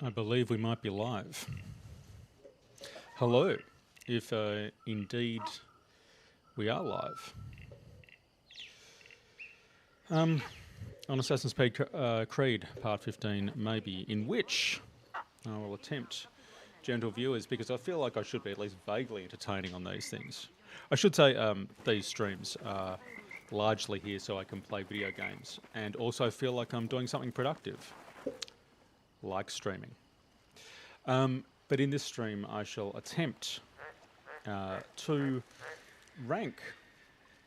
I believe we might be live. Hello, if indeed we are live. On Assassin's Creed Part 15, maybe, in which I will attempt, gentle viewers, because I feel like I should be at least vaguely entertaining on these things. I should say these streams are largely here so I can play video games and also feel like I'm doing something productive, like streaming. But in this stream, I shall attempt to rank.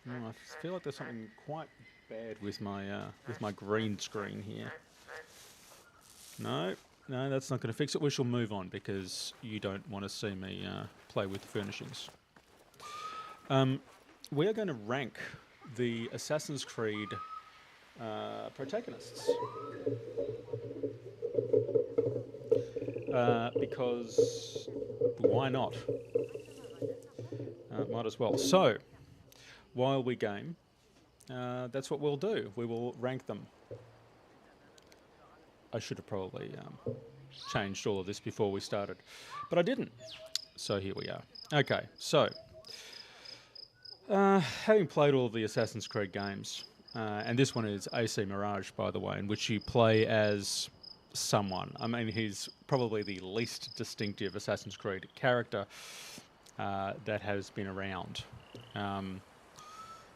I feel like there's something quite bad with my green screen here. No, that's not going to fix it. We shall move on because you don't want to see me play with the furnishings. We are going to rank the Assassin's Creed protagonists. Because why not? Might as well. So, while we game, that's what we'll do. We will rank them. I should have probably changed all of this before we started, but I didn't. So here we are. Okay, so having played all of the Assassin's Creed games, and this one is AC Mirage, by the way, in which you play as someone. I mean, he's probably the least distinctive Assassin's Creed character that has been around.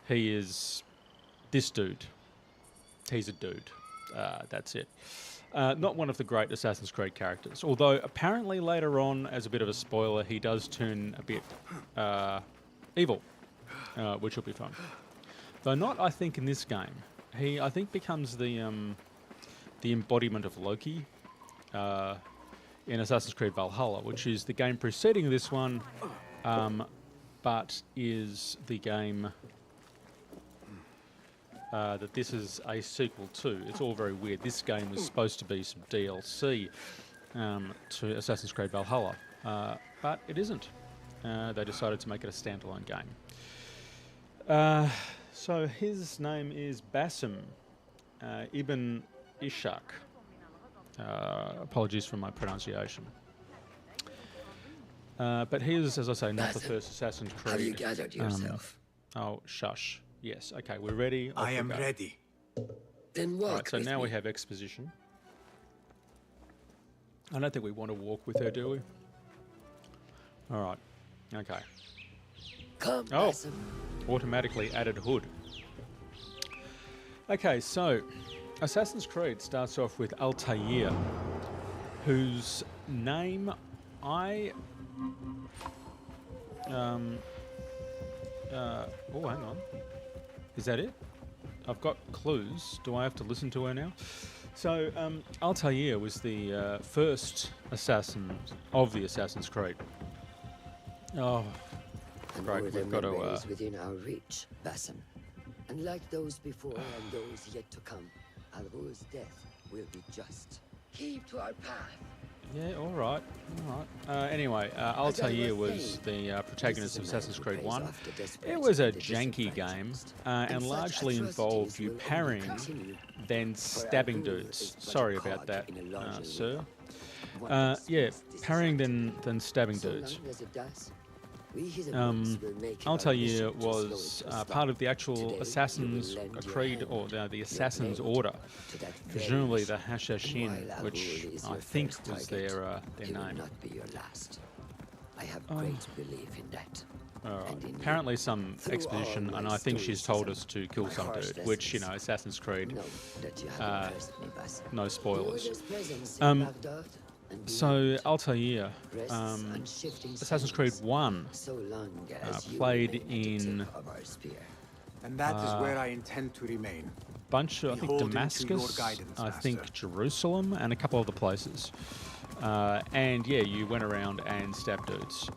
He is this dude. He's a dude. That's it. Not one of the great Assassin's Creed characters, although apparently later on, as a bit of a spoiler, he does turn a bit evil, which will be fun. Though not, I think, in this game. He, I think, becomes the embodiment of Loki in Assassin's Creed Valhalla, which is the game preceding this one, but is the game that this is a sequel to. It's all very weird. This game was supposed to be some DLC to Assassin's Creed Valhalla, but it isn't. They decided to make it a standalone game. So his name is Basim Ibn Ishaq. Apologies for my pronunciation. But he is, as I say, not the first Assassin's Creed. Have you gathered yourself? Oh, shush. Yes. Okay, we're ready. I am ready. Then walk. Right, so now we have exposition. I don't think we want to walk with her, do we? All right. Okay. Come, Oh, Basim. automatically added hood. Okay, so Assassin's Creed starts off with Altair, whose name I... oh, hang on. Is that it? I've got clues. Do I have to listen to her now? So, Altair was the first assassin of the Assassin's Creed. Oh, And right, more than we've got to... is within our reach, Basim. And like those before and those yet to come, Al-Ghul's death will be just. Keep to our path. Yeah, all right. Anyway, Altair was the protagonist of Assassin's Creed 1. It was a janky game and largely involved you parrying, then stabbing dudes. Sorry about that, sir. Yeah, parrying, then stabbing dudes. Altair was part of the actual Assassin's Creed, or the Assassin's Order, presumably the Hashashin, which I think was their name. I have great belief in that. Apparently some expedition, and I think she's told us to kill some dude, which, you know, Assassin's Creed, no spoilers. So Altair, Assassin's Creed 1, played in And that is where I intend to remain. bunch of, I think, Beholden to Damascus, your guidance, I think Master. Jerusalem, and a couple other places. And yeah, you went around and stabbed dudes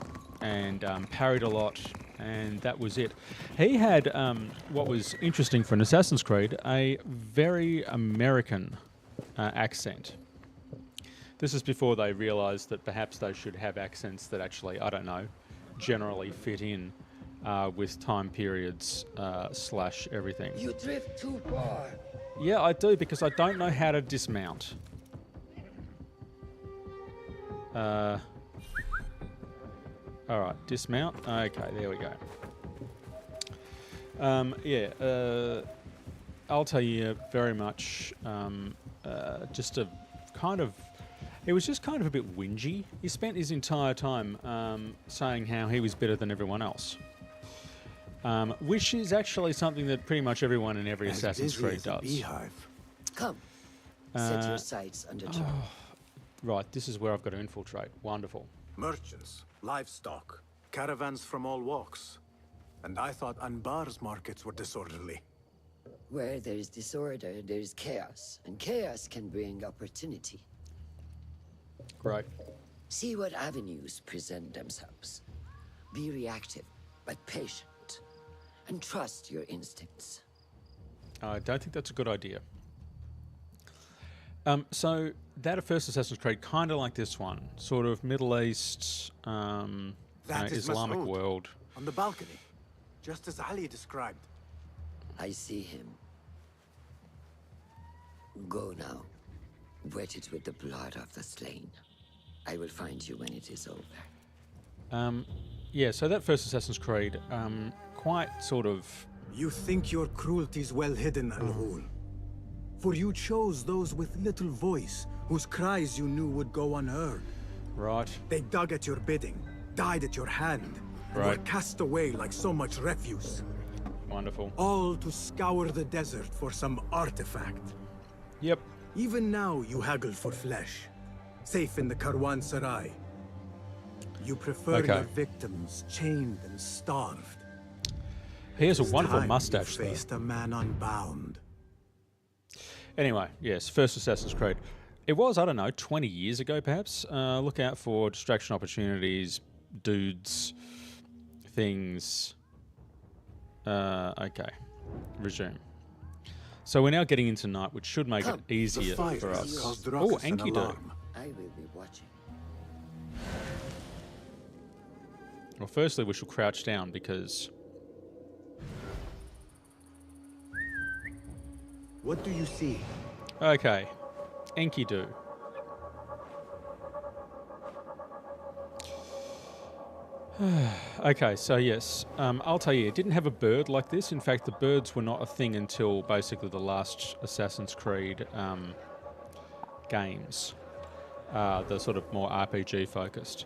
and parried a lot, and that was it. He had, what was interesting for an Assassin's Creed, a very American accent. This is before they realised that perhaps they should have accents that actually, I don't know, generally fit in with time periods / everything. You drift too far. Yeah, I do, because I don't know how to dismount. All right, dismount. Okay, there we go. Altair very much just a kind of. It was just kind of a bit whingy. He spent his entire time saying how he was better than everyone else, which is actually something that pretty much everyone in every Assassin's Creed does. Beehive. Come, set your sights under turret. Right, this is where I've got to infiltrate. Wonderful. Merchants, livestock, caravans from all walks. And I thought Anbar's markets were disorderly. Where there is disorder, there is chaos, and chaos can bring opportunity. Great. See what avenues present themselves. Be reactive, but patient, and trust your instincts. I don't think that's a good idea. So that first Assassin's Creed, kind of like this one, sort of Middle East, That is Islamic Mas'ud, world. on the balcony, just as Ali described. I see him. Go now. Wetted with the blood of the slain. I will find you when it is over. Yeah, so that first Assassin's Creed, quite sort of. You think your cruelty's well hidden, Al-Ghul. For you chose those with little voice, whose cries you knew would go unheard. Right. They dug at your bidding, died at your hand, and were Right. cast away like so much refuse. Wonderful. All to scour the desert for some artifact. Yep. Even now you haggle for flesh, safe in the Karwan You prefer Okay. your victims chained and starved. He has a It's wonderful time mustache, you though. faced a man unbound. Anyway, yes, first Assassin's Creed. It was, I don't know, 20 years ago, perhaps. Look out for distraction opportunities, dudes, things. Okay. Resume. So we're now getting into night, which should make Come, it easier The fire for us. caused Oh, ruckus and Enkidu. alarm. I will be watching. Well, firstly, we should crouch down because... What do you see? Okay. Enkidu. Okay, so yes, Altair didn't have a bird like this. In fact, the birds were not a thing until basically the last Assassin's Creed games, the sort of more RPG focused.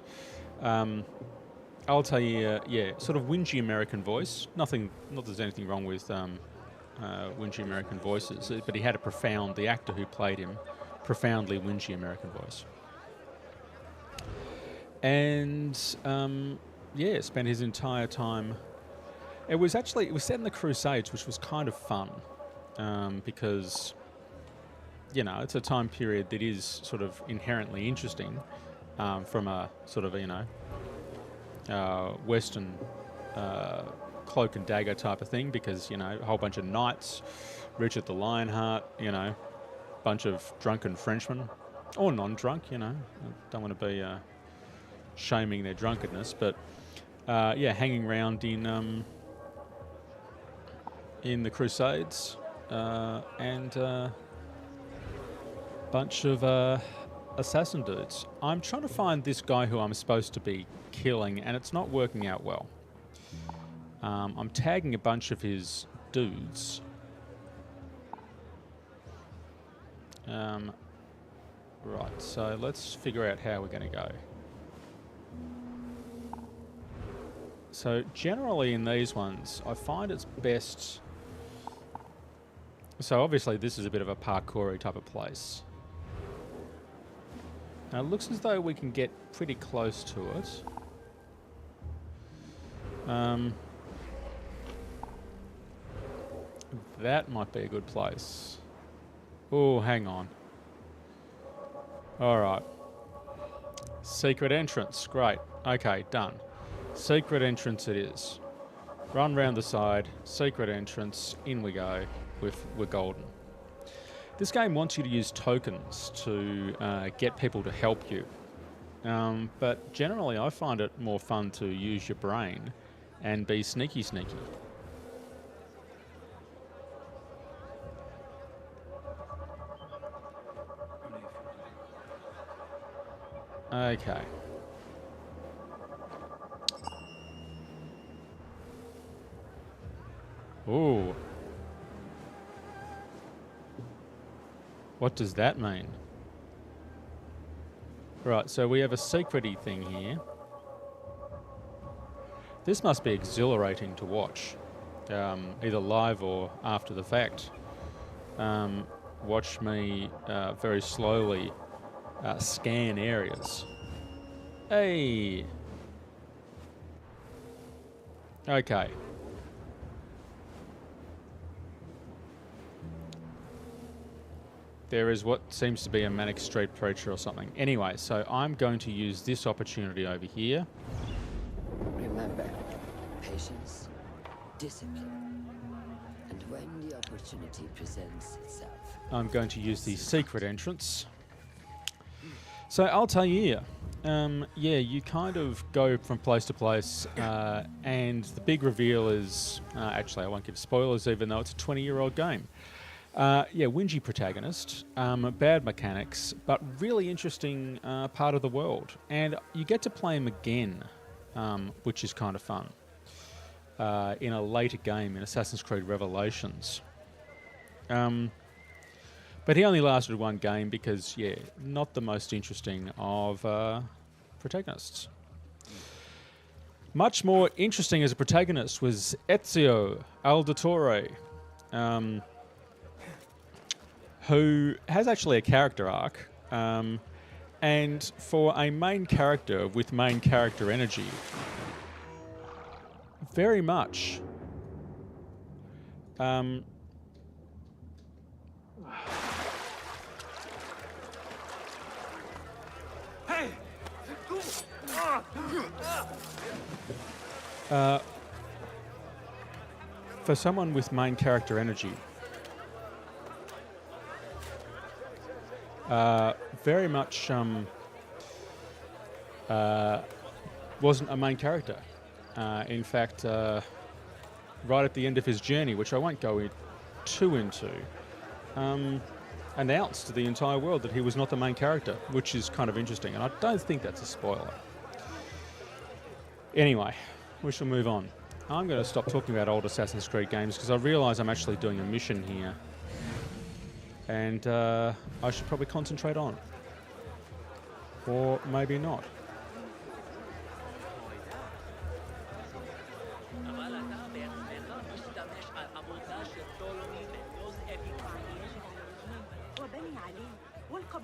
Altair, yeah, sort of whingy American voice. Not that there's anything wrong with whingy American voices, but he had the actor who played him, profoundly whingy American voice. And yeah, spent his entire time. It was set in the Crusades, which was kind of fun because, you know, it's a time period that is sort of inherently interesting from a sort of, you know, Western cloak and dagger type of thing, because, you know, a whole bunch of knights, Richard the Lionheart, you know, bunch of drunken Frenchmen, or non-drunk, you know. I don't want to be shaming their drunkenness, but yeah, hanging around in the Crusades, and bunch of assassin dudes. I'm trying to find this guy who I'm supposed to be killing, and it's not working out well. I'm tagging a bunch of his dudes. Right, so let's figure out how we're going to go. So generally in these ones, I find it's best... So obviously this is a bit of a parkour-y type of place. Now it looks as though we can get pretty close to it. That might be a good place. Oh, hang on. Alright. Secret entrance. Great. Okay, done. Secret entrance it is. Run round the side. Secret entrance. In we go. We're golden. This game wants you to use tokens to get people to help you. But generally I find it more fun to use your brain and be sneaky. Okay. Ooh. What does that mean? Right, so we have a secret-y thing here. This must be exhilarating to watch, either live or after the fact. Watch me very slowly scan areas. Hey! Okay. There is what seems to be a Manic Street Preacher or something. Anyway, so I'm going to use this opportunity over here. Remember, patience, discipline, and when the opportunity presents itself. I'm going to use the secret entrance. So Altair, yeah, you kind of go from place to place, and the big reveal is, actually I won't give spoilers even though it's a 20-year-old game. Yeah, whingy protagonist, bad mechanics, but really interesting part of the world. And you get to play him again, which is kind of fun, in a later game in Assassin's Creed Revelations. But he only lasted one game because, yeah, not the most interesting of protagonists. Much more interesting as a protagonist was Ezio Auditore, who has actually a character arc, and for a main character with main character energy, very much for someone with main character energy, very much wasn't a main character. In fact, right at the end of his journey, which I won't go too into, announced to the entire world that he was not the main character, which is kind of interesting, and I don't think that's a spoiler. Anyway, we shall move on. I'm going to stop talking about old Assassin's Creed games because I realise I'm actually doing a mission here, and I should probably concentrate on it. Or maybe not.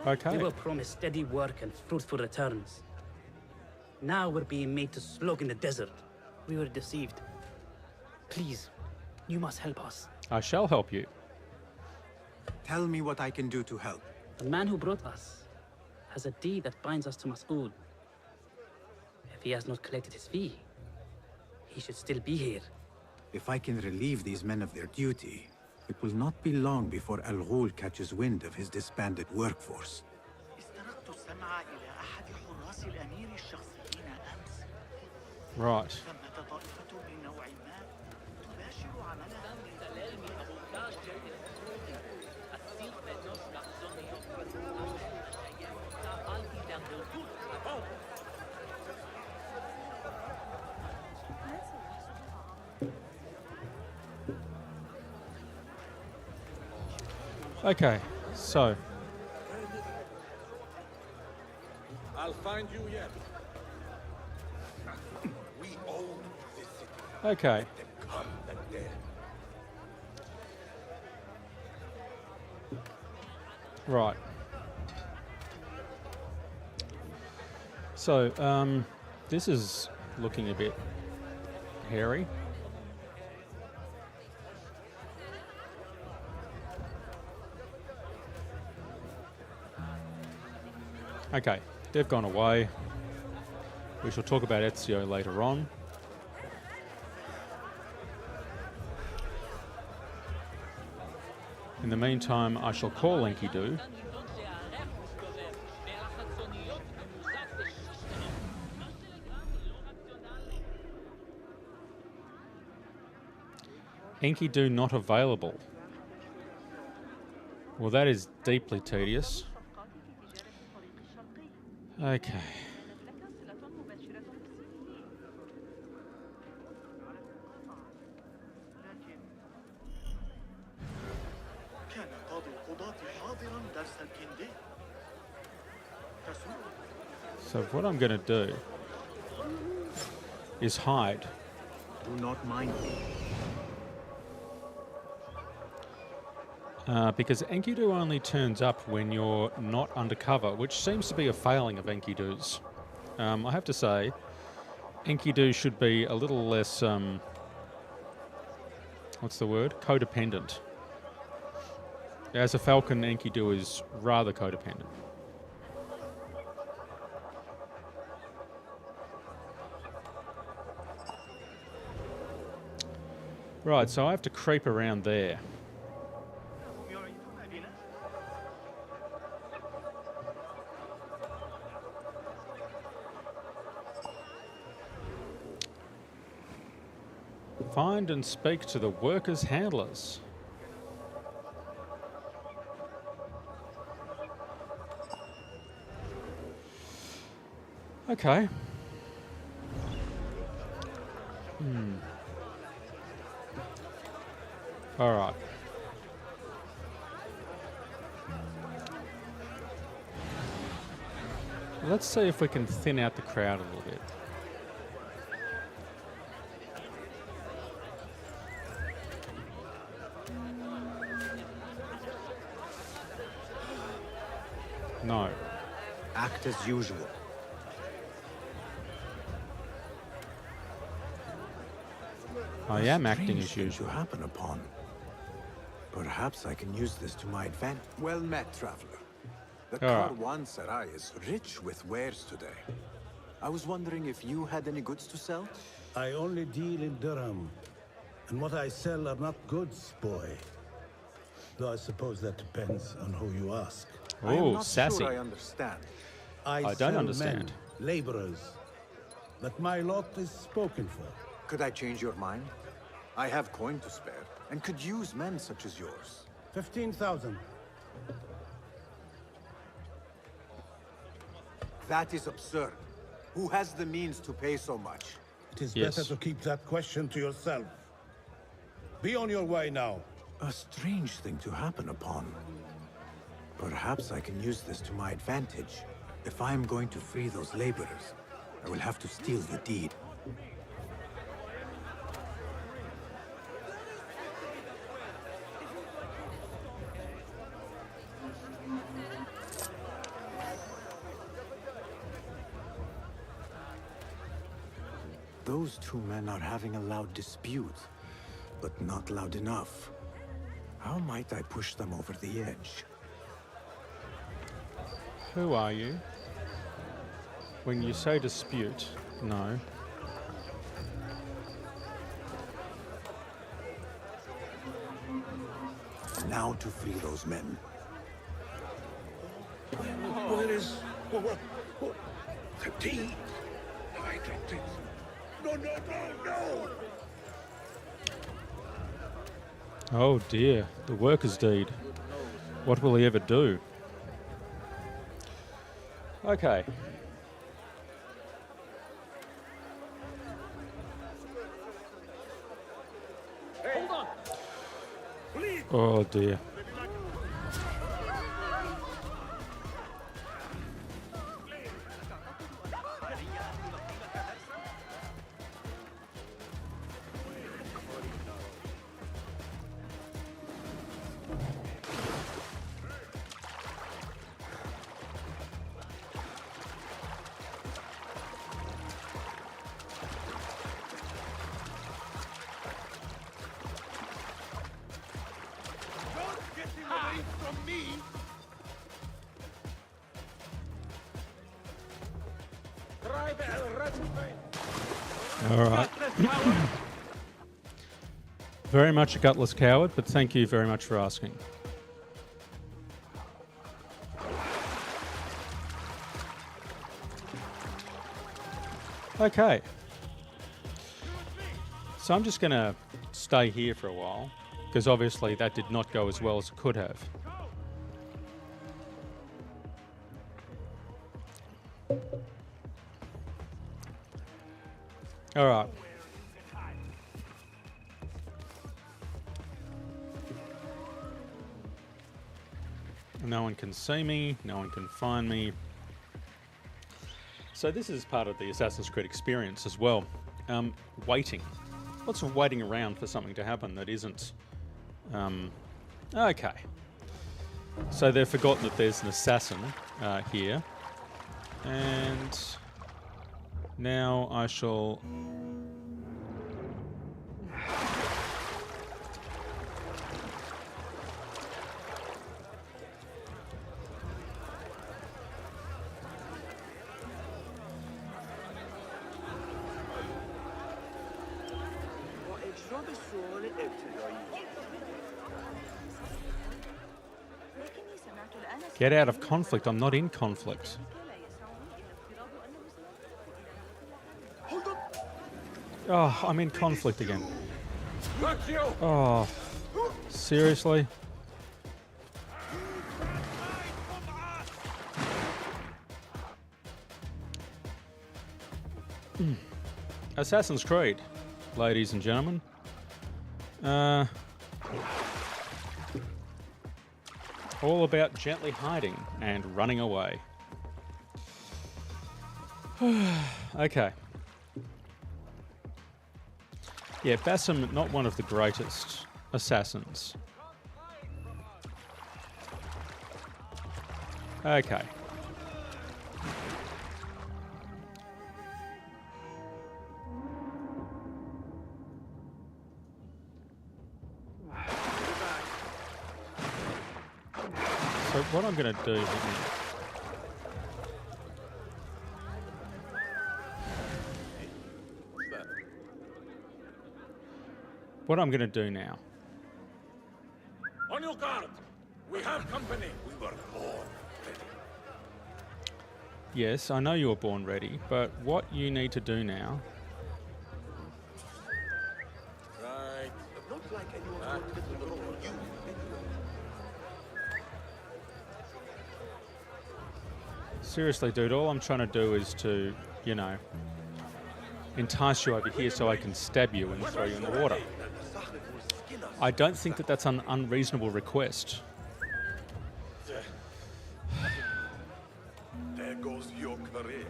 Okay. We were promised steady work and fruitful returns. Now we're being made to slog in the desert. We were deceived. Please, you must help us. I shall help you. Tell me what I can do to help. The man who brought us has a deed that binds us to Mas'ud. If he has not collected his fee, he should still be here. If I can relieve these men of their duty, it will not be long before Al Ghul catches wind of his disbanded workforce. Right. Okay, so I'll find you yet. We own this city. okay. Then come the dead. Right. So, this is looking a bit hairy. Okay, they've gone away. We shall talk about Ezio later on. In the meantime, I shall call Enkidu. Enkidu not available. Well, that is deeply tedious. Okay. كان قاضي القضاة حاضرا درس الكندي. So what I'm going to do is hide. Do not mind me. Because Enkidu only turns up when you're not undercover, which seems to be a failing of Enkidu's. I have to say, Enkidu should be a little less, what's the word? Codependent. As a Falcon, Enkidu is rather codependent. Right, so I have to creep around there. Find and speak to the workers' handlers. Okay. All right. Let's see if we can thin out the crowd a little bit. No. Act as usual. I am acting Strange as thing usual. to happen upon. Perhaps I can use this to my advantage. Well met, traveler. The Karwansarai is rich with wares today. I was wondering if you had any goods to sell? I only deal in dirham, and what I sell are not goods, boy. Though I suppose that depends on who you ask. I am Oh, not sassy. sure I understand. I don't sell understand. Men, laborers. But my lot is spoken for. Could I change your mind? I have coin to spare, and could use men such as yours. 15,000. That is absurd. Who has the means to pay so much? It is Yes. better to keep that question to yourself. Be on your way now. A strange thing to happen upon. Perhaps I can use this to my advantage. If I am going to free those laborers, I will have to steal the deed. Those two men are having a loud dispute, but not loud enough. How might I push them over the edge? Who are you? When you say dispute, no. Now to free those men. Where is... the tea? I don't think... No! Oh dear, the worker's deed. What will he ever do? Okay. Hold on! Please! Oh dear. Don't get him away from me! All right. Very much a gutless coward, but thank you very much for asking. Okay. So I'm just going to stay here for a while, because obviously that did not go as well as it could have. All right. No one can see me. No one can find me. So this is part of the Assassin's Creed experience as well. Waiting. Lots of waiting around for something to happen that isn't... okay. So they've forgotten that there's an assassin here. And now I shall... Get out of conflict. I'm not in conflict. Oh, I'm in conflict again. Oh, seriously? Assassin's Creed, ladies and gentlemen. All about gently hiding and running away. Okay. Yeah, Basim, not one of the greatest assassins. Okay. So what I'm going to do... What I'm going to do now... On your guard! We have company! We were born ready. Yes, I know you were born ready, but what you need to do now... Right. Not like anyone wanted to know you. Seriously, dude, all I'm trying to do is to, you know, entice you over here so I can stab you and throw you in the water. I don't think that that's an unreasonable request. There goes your career.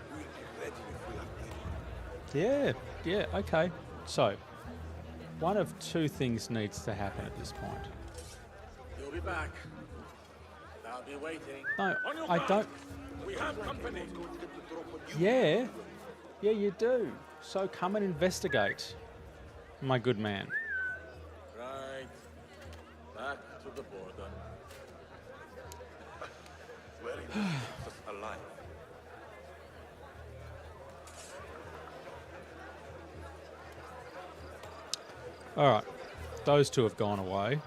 We'll be ready if we are ready. Yeah, okay. So, one of two things needs to happen at this point. You'll be back. I'll be waiting. No, On your I guard. don't... We have company. Yeah, you do. So come and investigate, my good man. Right. Back to the border. Where is Jesus alive? All right, those two have gone away.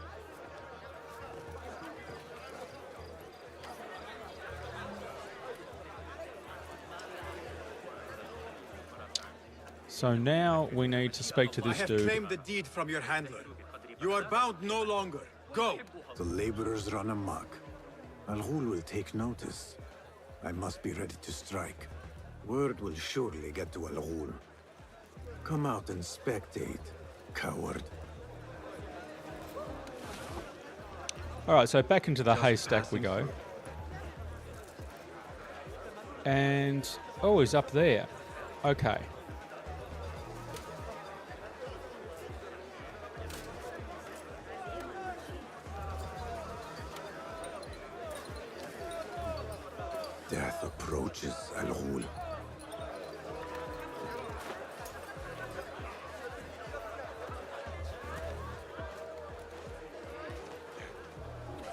So now we need to speak to this I have dude. claimed the deed from your handler. You are bound no longer. Go! The laborers run amok. Al Ghul will take notice. I must be ready to strike. Word will surely get to Al Ghul. Come out and spectate, coward. All right, so back into the haystack we go. And, oh, he's up there. Okay. Death approaches, Al Ghul.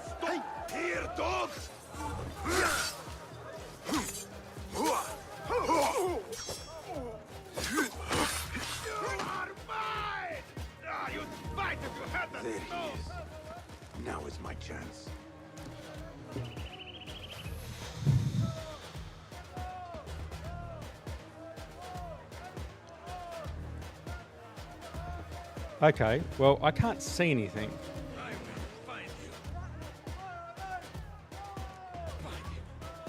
Stop here, dogs! You are mine! Ah, you'd fight if you had the There he snow. is. Now is my chance. Okay, well, I can't see anything. I will find you. Find you.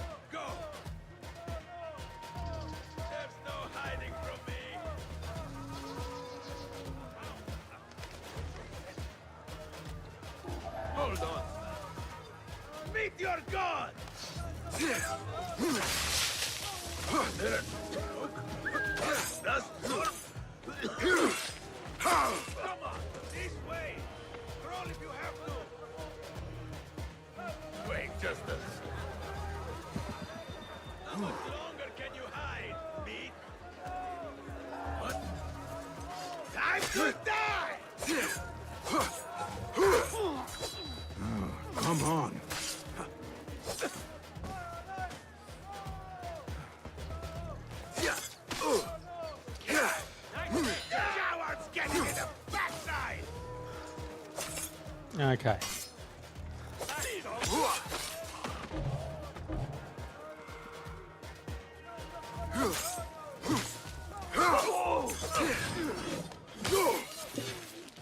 Hold on. Meet your god! That's Come on, this way! Crawl if you have to! Wait just a... How much longer can you hide, meat? What? Time to die! Come on. Cowards getting in the backside! Okay.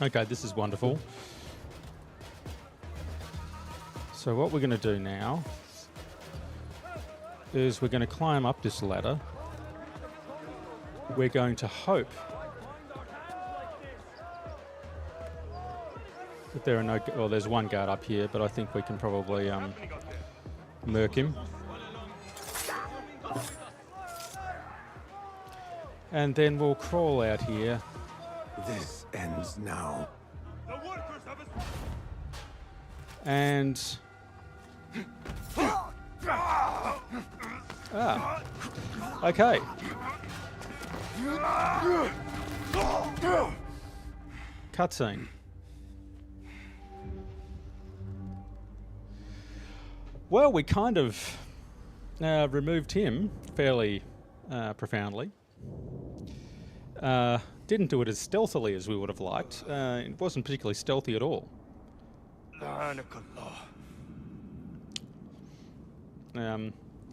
Okay, this is wonderful. So what we're going to do now is we're going to climb up this ladder. We're going to hope that there are no... Well, there's one guard up here, but I think we can probably murk him. And then we'll crawl out here. This ends now. The workers have a... And... Ah. Okay. Cutscene. Well, we kind of removed him fairly profoundly. Didn't do it as stealthily as we would have liked. It wasn't particularly stealthy at all.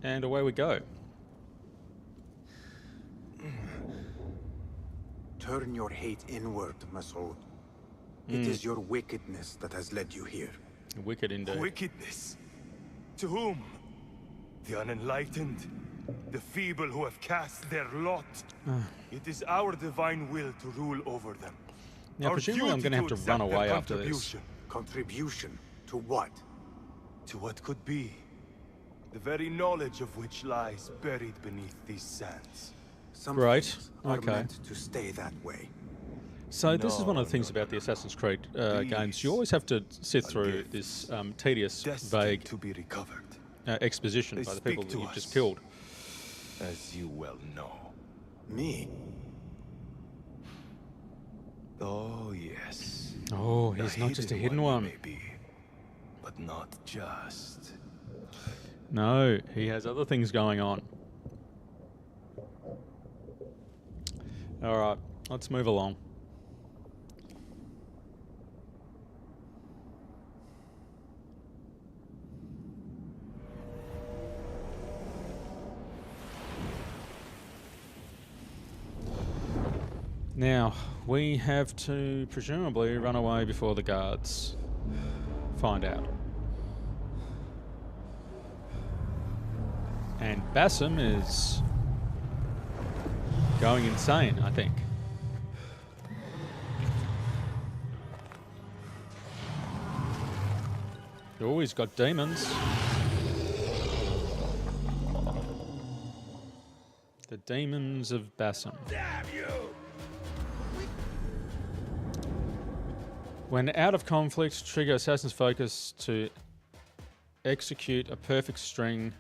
And away we go. Turn your hate inward, Masood. It is your wickedness that has led you here. Wicked indeed. Wickedness? To whom? The unenlightened? The feeble who have cast their lot? It is our divine will to rule over them. Now, Our presumably I'm duty going to have to accept run their away after this. contribution. Contribution to what? To what could be. The very knowledge of which lies buried beneath these sands. Some Right, things are okay. meant to stay that way. So this is one of the things about the Assassin's Creed games. You always have to sit through gifts. this tedious, Destined vague to be recovered, exposition They by the people speak that to you've just us. killed. as you well know. Me? Oh yes. Oh, The he's not just a hidden one. Maybe, but not just. No, he has other things going on. All right, let's move along. Now, we have to presumably run away before the guards find out. And Basim is going insane, I think. Oh, he's got demons. The demons of Basim. Damn you! When out of conflict, trigger Assassin's Focus to execute a perfect string.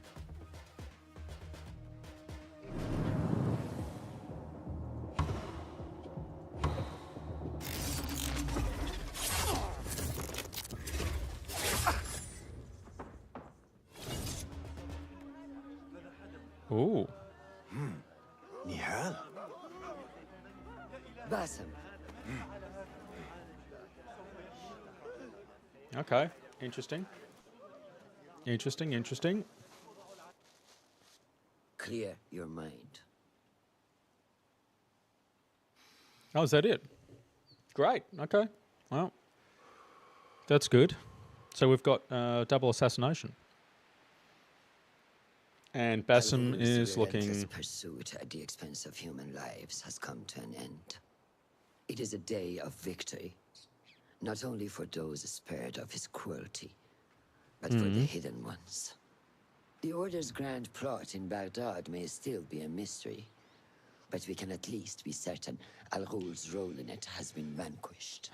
Ooh. Nihal? Basim, Okay. Interesting. Interesting, interesting. clear your mind. Oh, is that it? Great. Okay. Well, that's good. So we've got double assassination. And Basim Alvor's is relentless looking... pursuit at the expense of human lives has come to an end. It is a day of victory, Not only for those spared of his cruelty, but for the hidden ones. The Order's grand plot in Baghdad may still be a mystery, but we can at least be certain Al Ghul's role in it has been vanquished.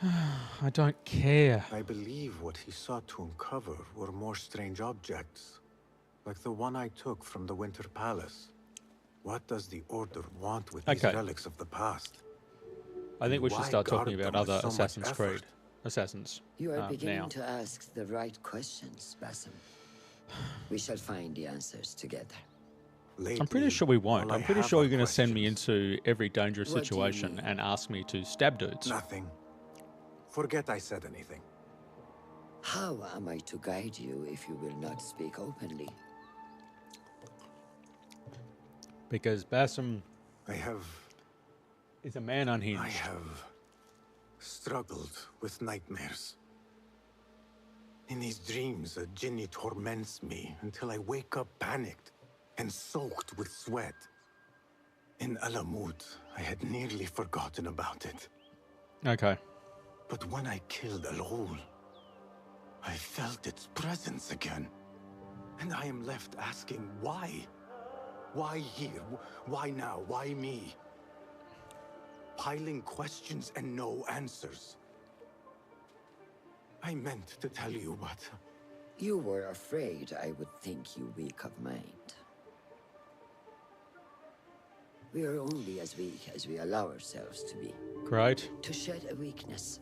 I don't care. I believe what he sought to uncover were more strange objects, like the one I took from the Winter Palace. What does the Order want with these Okay. relics of the past? I think we should Why start talking guard about them with other so much Assassin's effort? Creed. Assassins. You are beginning now. to ask the right questions, Basim. We shall find the answers together. I'm pretty sure we won't. all I I'm pretty have sure are you're going to send me questions. into every dangerous What do you situation mean? and ask me to stab dudes. Nothing. Forget I said anything. How am I to guide you if you will not speak openly? Because Basim I have is a man unhinged. I have struggled with nightmares. In these dreams, a jinni torments me until I wake up panicked and soaked with sweat. In Alamut, I had nearly forgotten about it. Okay. But when I killed Al Ghul, I felt its presence again. And I am left asking why? Why here? Why now? Why me? Piling questions and no answers. I meant to tell you, but You were afraid I would think you weak of mind. We are only as weak as we allow ourselves to be. Great. To shed a weakness,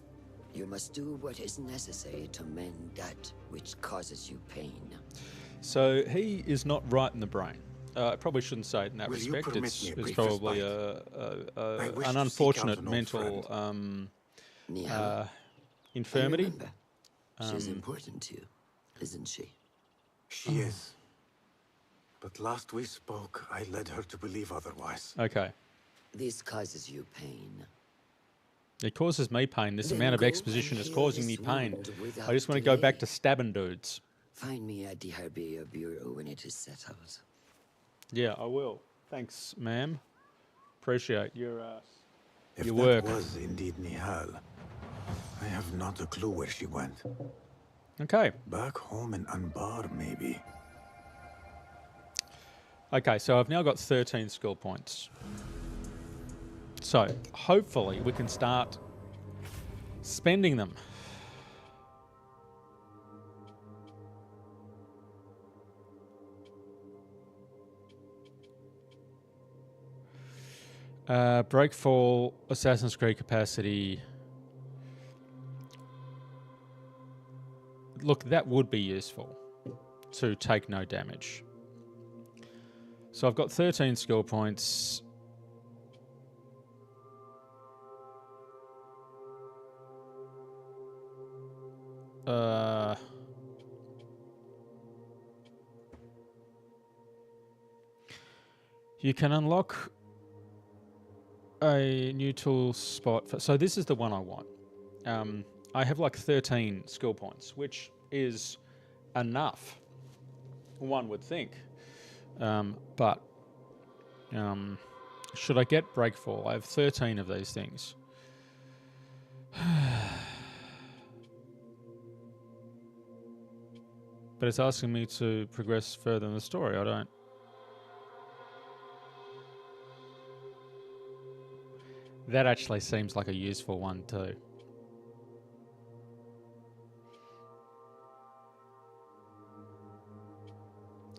you must do what is necessary to mend that which causes you pain. So he is not right in the brain. I probably shouldn't say it in that Will you respect. permit It's, me a it's brief probably respite? I wish an to seek out unfortunate an old mental friend. Nihal, I infirmity. remember. She's important to you, isn't she? She is. But last we spoke, I led her to believe otherwise. Okay. This causes you pain. It causes me pain. This Then amount of go exposition and is heal causing me this pain. wound without I just want to go back delay. to stabbing dudes. Find me at the Harbiya Bureau when it is settled. Yeah, I will. Thanks, ma'am. Appreciate your If your that work. was indeed Nihal, I have not a clue where she went. Okay. Back home in Anbar, maybe. Okay, so I've now got 13 skill points. So hopefully we can start spending them. Breakfall, Assassin's Creed capacity. Look, that would be useful to take no damage. So I've got 13 skill points. You can unlock a new tool spot. So this is the one I want. I have like 13 skill points, which is enough, one would think. But should I get Breakfall? I have 13 of these things. But it's asking me to progress further in the story. I don't. That actually seems like a useful one too.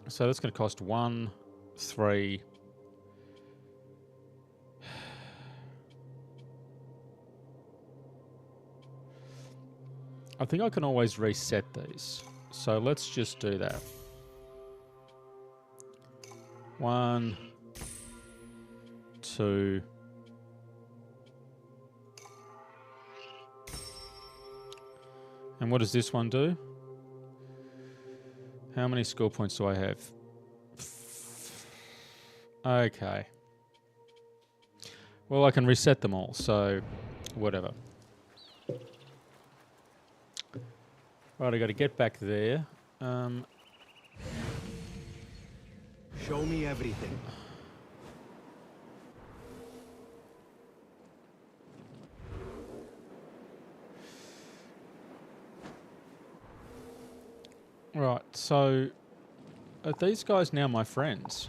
So that's going to cost 1, 3. I think I can always reset these. So let's just do that. 1, 2. And what does this one do? How many skill points do I have? Okay. Well, I can reset them all, so whatever. Right, I got to get back there. Show me everything. Right, so are these guys now my friends?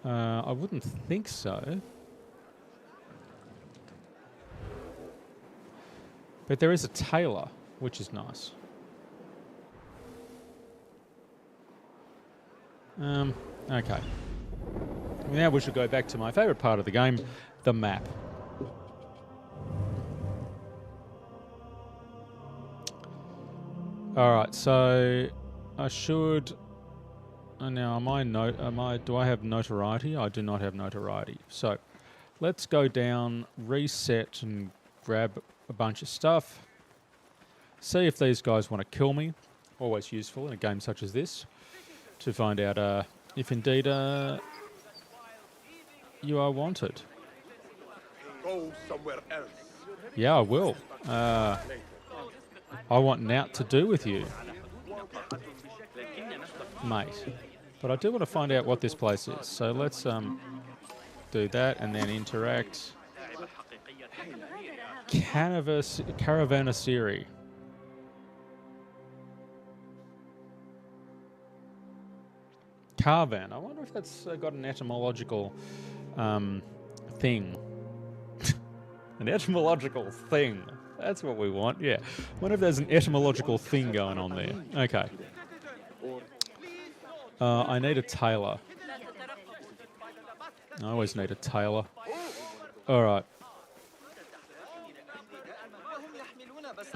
I wouldn't think so. But there is a tailor, which is nice. Okay. Now we should go back to my favourite part of the game, the map. Alright, so I should... now, do I have notoriety? I do not have notoriety. So, let's go down, reset, and grab a bunch of stuff. See if these guys want to kill me. Always useful in a game such as this to find out if indeed you are wanted. Go somewhere else. Yeah, I will. I want naught to do with you, mate. But I do want to find out what this place is. So let's do that and then interact. Caravanserai. Carvan. I wonder if that's got an etymological thing. An etymological thing. That's what we want, yeah. Wonder if there's an etymological thing going on there. Okay. I need a tailor. I always need a tailor. Alright.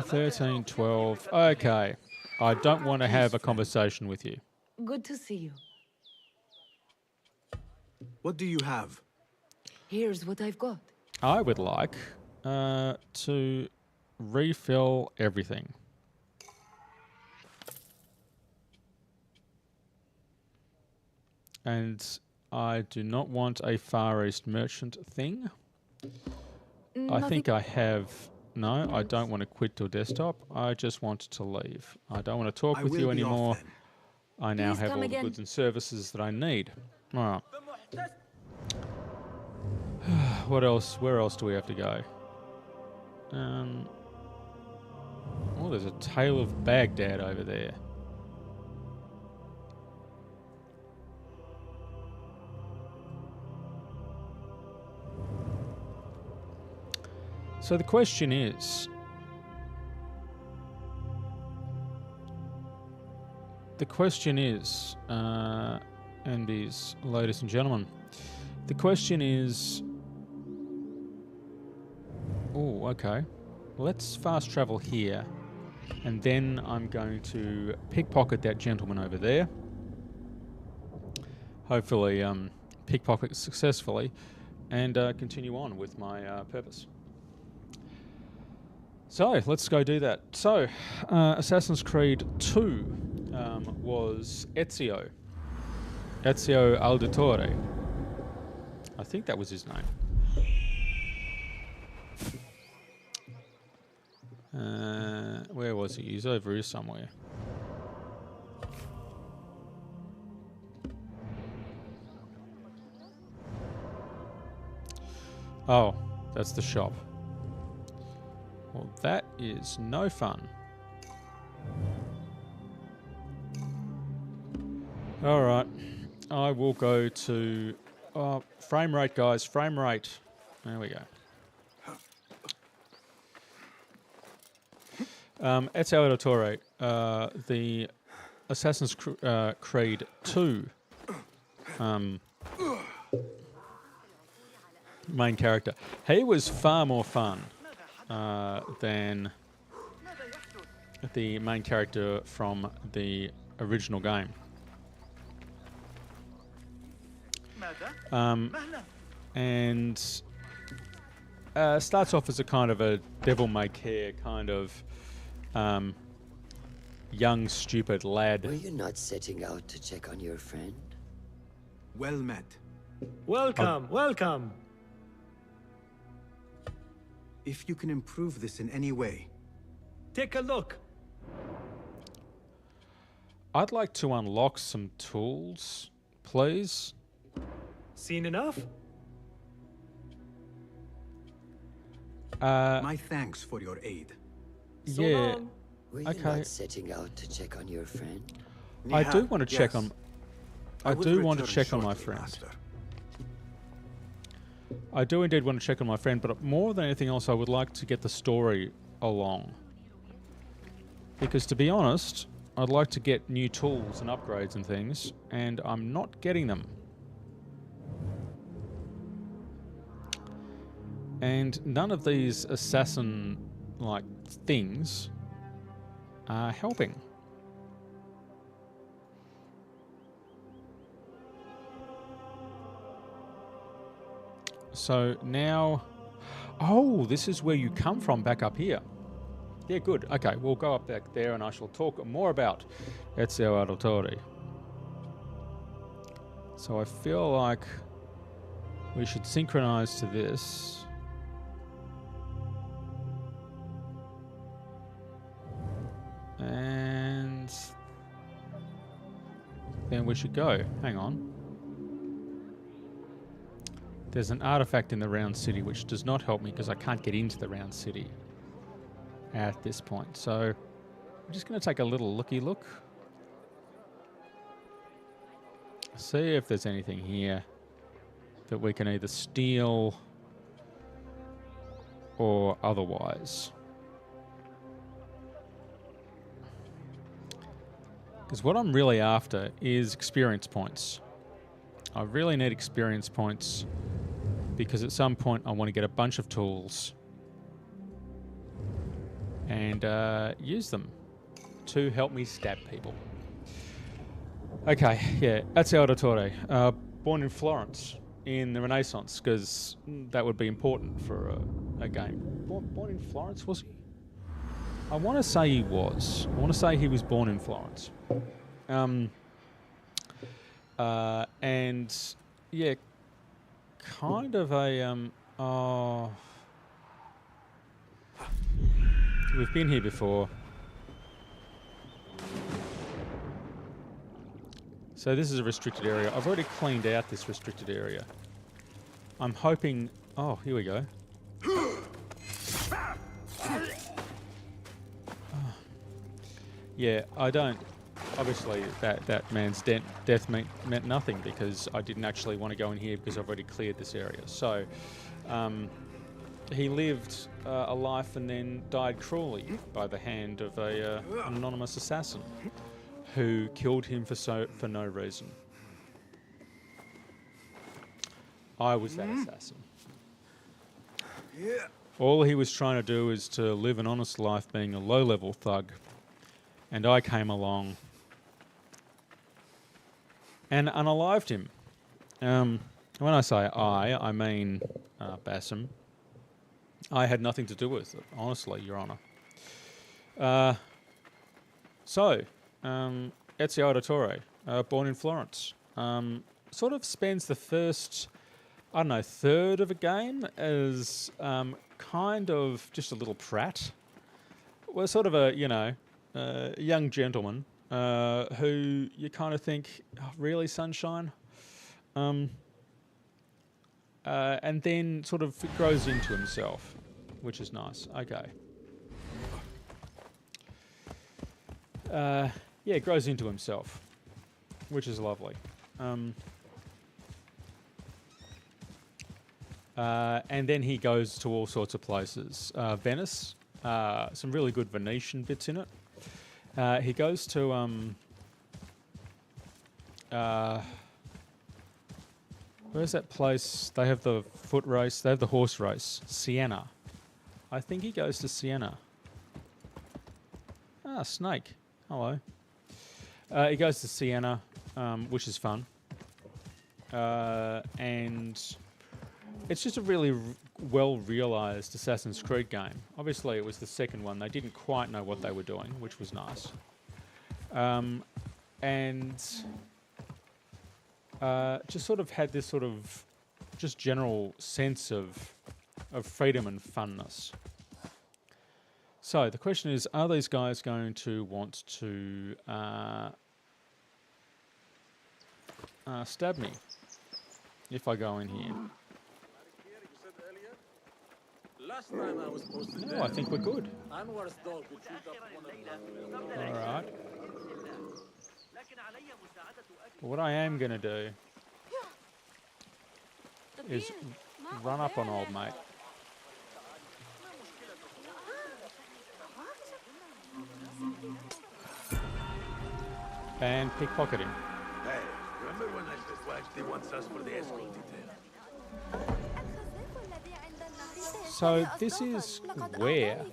13, 12. Okay. I don't want to have a conversation with you. Good to see you. What do you have? Here's what I've got. I would like to refill everything. And I do not want a Far East merchant thing. I think I have... No, I don't want to quit your desktop. I just want to leave. I don't want to talk with you anymore. I now have all the goods and services that I need. All right. What else? Where else do we have to go? Oh, there's a Tale of Baghdad over there. So the question is... NBs, ladies and gentlemen, the question is... Oh, okay. Let's fast travel here. And then I'm going to pickpocket that gentleman over there. Hopefully pickpocket successfully. And continue on with my purpose. So, let's go do that. So, Assassin's Creed 2 was Ezio. Ezio Auditore. I think that was his name. Where was he? He's over here somewhere. Oh, that's the shop. Well, that is no fun. Alright, I will go to... frame rate, guys, frame rate. There we go. Ezio Auditore, the Assassin's Creed 2 main character. He was far more fun than the main character from the original game. And starts off as a kind of a devil-may-care kind of young, stupid lad. Were you not setting out to check on your friend? Well met. Welcome, welcome. If you can improve this in any way. Take a look. I'd like to unlock some tools, please. Seen enough? My thanks for your aid. So yeah. long. Were you Okay. not setting out to check on your friend? I do Nihal, want to check yes. on. I will do want to return check on my shortly, friend. Master. I do indeed want to check on my friend, but more than anything else, I would like to get the story along. Because to be honest, I'd like to get new tools and upgrades and things, and I'm not getting them. And none of these assassin-like things are helping. So now... Oh, this is where you come from, back up here. Yeah, good. Okay, we'll go up back there and I shall talk more about Ezio Auditore. So I feel like we should synchronize to this. And then we should go. Hang on. There's an artifact in the Round City which does not help me because I can't get into the Round City at this point. So I'm just going to take a little looky look. See if there's anything here that we can either steal or otherwise. Because what I'm really after is experience points. I really need experience points because at some point I want to get a bunch of tools and use them to help me stab people. Okay, yeah, Ezio Auditore, born in Florence in the Renaissance, because that would be important for a game. Born in Florence, was he? I want to say he was. I want to say he was born in Florence. And yeah, kind of a oh, we've been here before. So this is a restricted area. I've already cleaned out this restricted area. I'm hoping... Oh, here we go. Yeah, I don't... Obviously, that man's death meant nothing because I didn't actually want to go in here because I've already cleared this area. So, he lived a life and then died cruelly by the hand of an anonymous assassin who killed him for no reason. I was that assassin. All he was trying to do is to live an honest life being a low-level thug, and I came along and unalived him. When I say I mean Basim. I had nothing to do with it, honestly, Your Honour. Ezio Auditore, born in Florence, sort of spends the first, I don't know, third of a game as kind of just a little prat. Well, sort of a, young gentleman who you kind of think, oh, really, sunshine? And then sort of grows into himself, which is nice. Okay. Yeah, grows into himself, which is lovely. And then he goes to all sorts of places. Venice, some really good Venetian bits in it. He goes to... where's that place? They have the foot race. They have the horse race. Siena. I think he goes to Siena. Ah, snake. Hello. He goes to Siena, which is fun. And it's just a really well-realised Assassin's Creed game. Obviously, it was the second one. They didn't quite know what they were doing, which was nice. And... just sort of had this sort of just general sense of freedom and funness. So the question is, are these guys going to want to stab me if I go in here? Last time I was posted No, I think we're good. Anwar's dog would shoot up one of them. All right. What I am going to do is run up on old mate. And pickpocket him. Hey, remember when I Wajdi wants us for the escort detail? So this is where?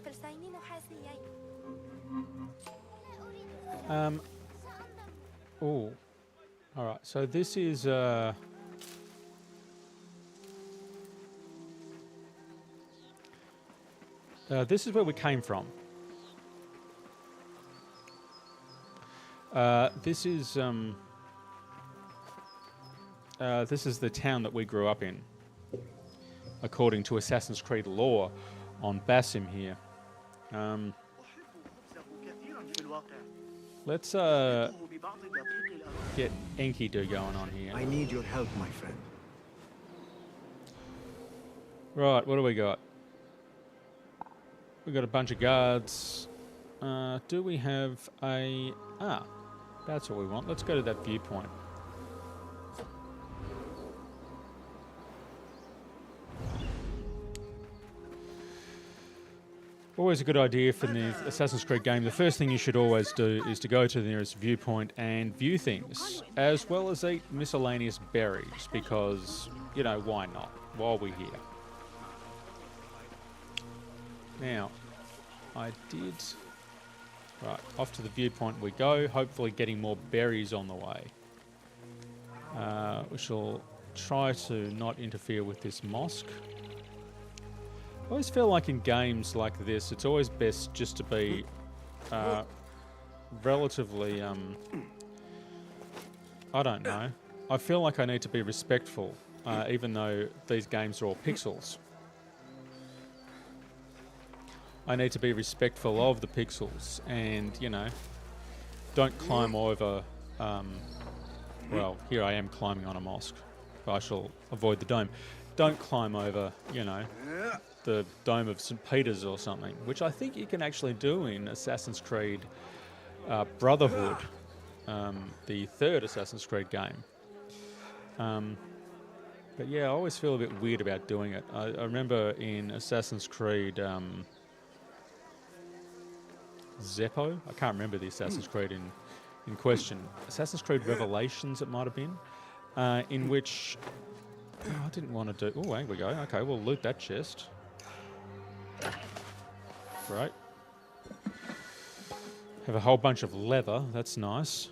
Oh, all right. So this is where we came from. This is the town that we grew up in, according to Assassin's Creed lore on Basim here. Let's get Enkidu going on here. I need your help, my friend. Right, what do we got? We got a bunch of guards. Do we have a... Ah, that's what we want. Let's go to that viewpoint. Always a good idea for the Assassin's Creed game. The first thing you should always do is to go to the nearest viewpoint and view things, as well as eat miscellaneous berries, because, you know, why not, while we're here. Now, I did... Right, off to the viewpoint we go, hopefully getting more berries on the way. We shall try to not interfere with this mosque. I always feel like in games like this, it's always best just to be relatively, I don't know. I feel like I need to be respectful, even though these games are all pixels. I need to be respectful of the pixels and, you know, don't climb over, well, here I am climbing on a mosque, but I shall avoid the dome. Don't climb over, you know, the Dome of St. Peter's or something, which I think you can actually do in Assassin's Creed Brotherhood, the third Assassin's Creed game. But yeah, I always feel a bit weird about doing it. I remember in Assassin's Creed Zeppo, I can't remember the Assassin's Creed in question. Assassin's Creed Revelations it might have been, in which... Oh, I didn't want to do... Oh, there we go. Okay, we'll loot that chest. Great. Have a whole bunch of leather. That's nice.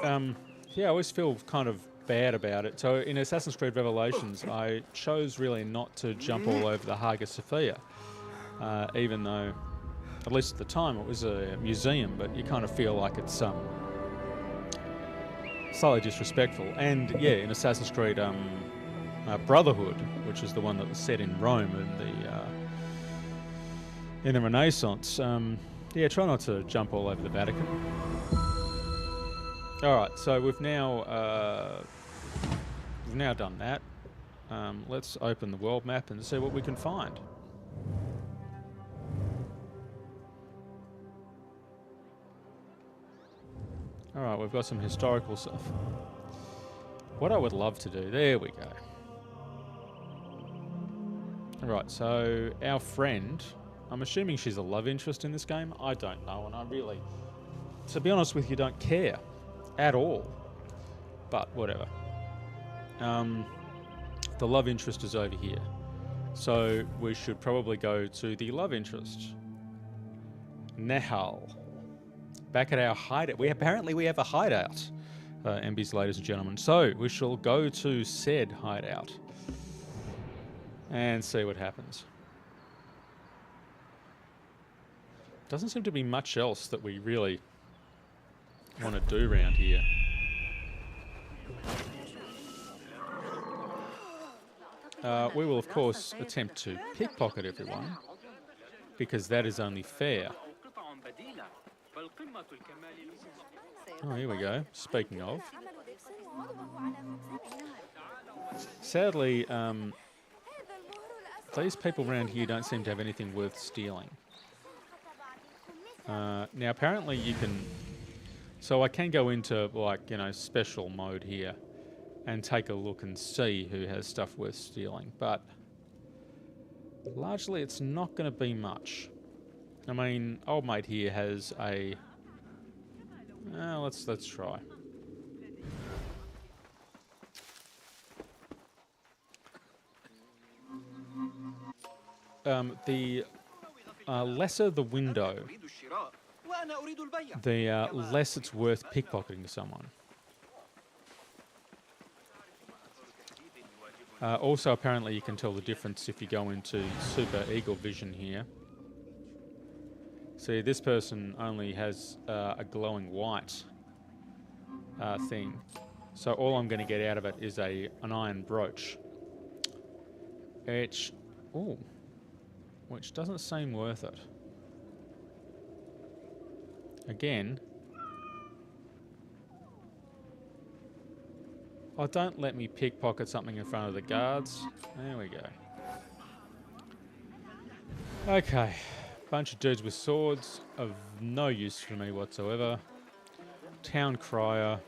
Yeah, I always feel kind of bad about it. So in Assassin's Creed Revelations, I chose really not to jump all over the Hagia Sophia, even though, at least at the time, it was a museum, but you kind of feel like it's slightly disrespectful. And yeah, in Assassin's Creed Brotherhood, which is the one that was set in Rome in the Renaissance, yeah, try not to jump all over the Vatican. All right, so we've now done that. Let's open the world map and see what we can find. All right, we've got some historical stuff. What I would love to do, there we go. All right, so our friend, I'm assuming she's a love interest in this game. I don't know, and I really, to be honest with you, don't care at all. But whatever. The love interest is over here. So we should probably go to the love interest. Nehal. Back at our hideout. We have a hideout, MBs, ladies and gentlemen. So we shall go to said hideout and see what happens. Doesn't seem to be much else that we really want to do around here. We will, of course, attempt to pickpocket everyone, because that is only fair. Oh, here we go. Speaking of. Sadly, these people around here don't seem to have anything worth stealing. Now, apparently you can... So I can go into, like, you know, special mode here and take a look and see who has stuff worth stealing, but largely it's not going to be much. I mean, old mate here has a... let's try. The lesser the window, the less it's worth pickpocketing someone. Also, apparently you can tell the difference if you go into Super Eagle Vision here. See, this person only has a glowing white thing. So all I'm going to get out of it is an iron brooch. Which doesn't seem worth it. Again. Oh, don't let me pickpocket something in front of the guards. There we go. Okay. Bunch of dudes with swords of no use to me whatsoever. Town crier.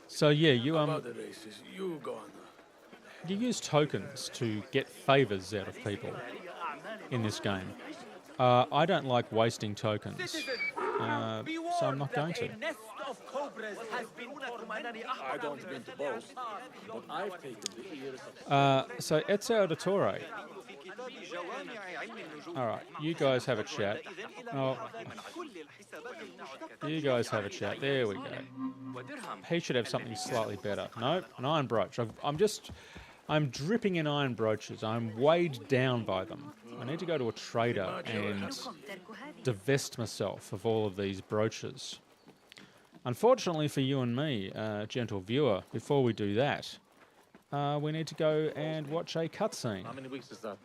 So yeah, you you use tokens to get favors out of people in this game. I don't like wasting tokens, so I'm not going to. I don't mean to boast, but I've taken the ears of... So Ezio Auditore. Alright, you guys have a chat. Oh, you guys have a chat. There we go. He should have something slightly better. Nope, an iron brooch. I'm dripping in iron brooches. I'm weighed down by them. I need to go to a trader and divest myself of all of these brooches. Unfortunately for you and me, gentle viewer, before we do that, we need to go and watch a cutscene. How many weeks is that?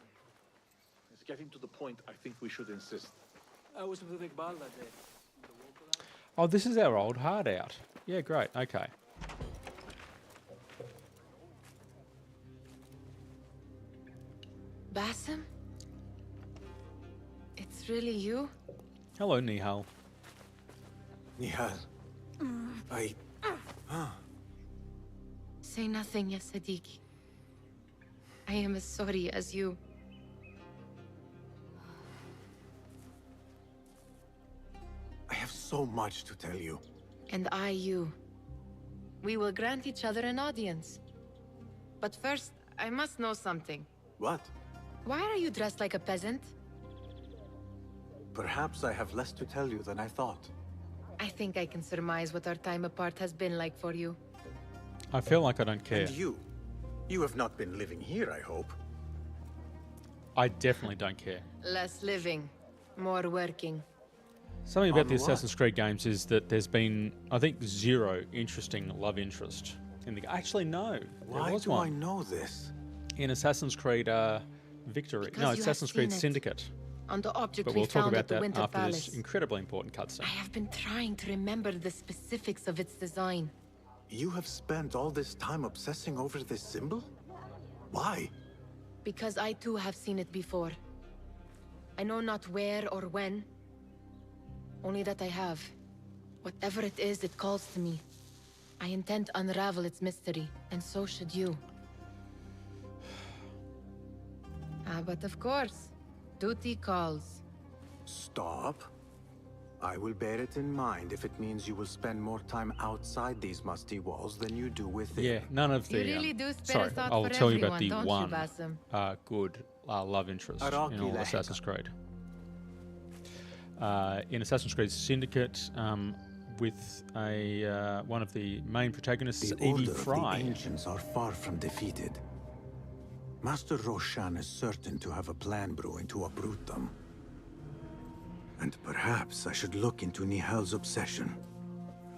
It's getting to the point I think we should insist. Oh, this is our old hard out. Yeah, great. Okay. Basim? It's really you? Hello, Nihal. Nihal. Say nothing, ya Sadiqi. I am as sorry as you. I have so much to tell you. And I you. We will grant each other an audience. But first, I must know something. What? Why are you dressed like a peasant? Perhaps I have less to tell you than I thought. I think I can surmise what our time apart has been like for you. I feel like I don't care. And you? You have not been living here, I hope. I definitely don't care. Less living, more working. Something about On the what? Assassin's Creed games is that there's been, I think, zero interesting love interest in the game. Actually, no. Why there was do one. I know this? In Assassin's Creed Victory. Because No, you have Assassin's Creed seen it. Syndicate. On the object But we we'll talk found about at the that Winter after Palace. this incredibly important cutscene. I have been trying to remember the specifics of its design. You have spent all this time obsessing over this symbol? Why? Because I too have seen it before. I know not where or when. Only that I have. Whatever it is, it calls to me. I intend to unravel its mystery, and so should you. But of course, duty calls. Stop. I will bear it in mind if it means you will spend more time outside these musty walls than you do within. Yeah, none of the... You really do spare sorry, a thought I'll for tell you everyone, about the don't one you, Basim? good love interest in Araki all Laheka. Assassin's Creed. In Assassin's Creed Syndicate, with one of the main protagonists, The Evie Order of the Fry. Ancients are far from defeated. Master Roshan is certain to have a plan brewing to uproot them. And perhaps I should look into Nihal's obsession.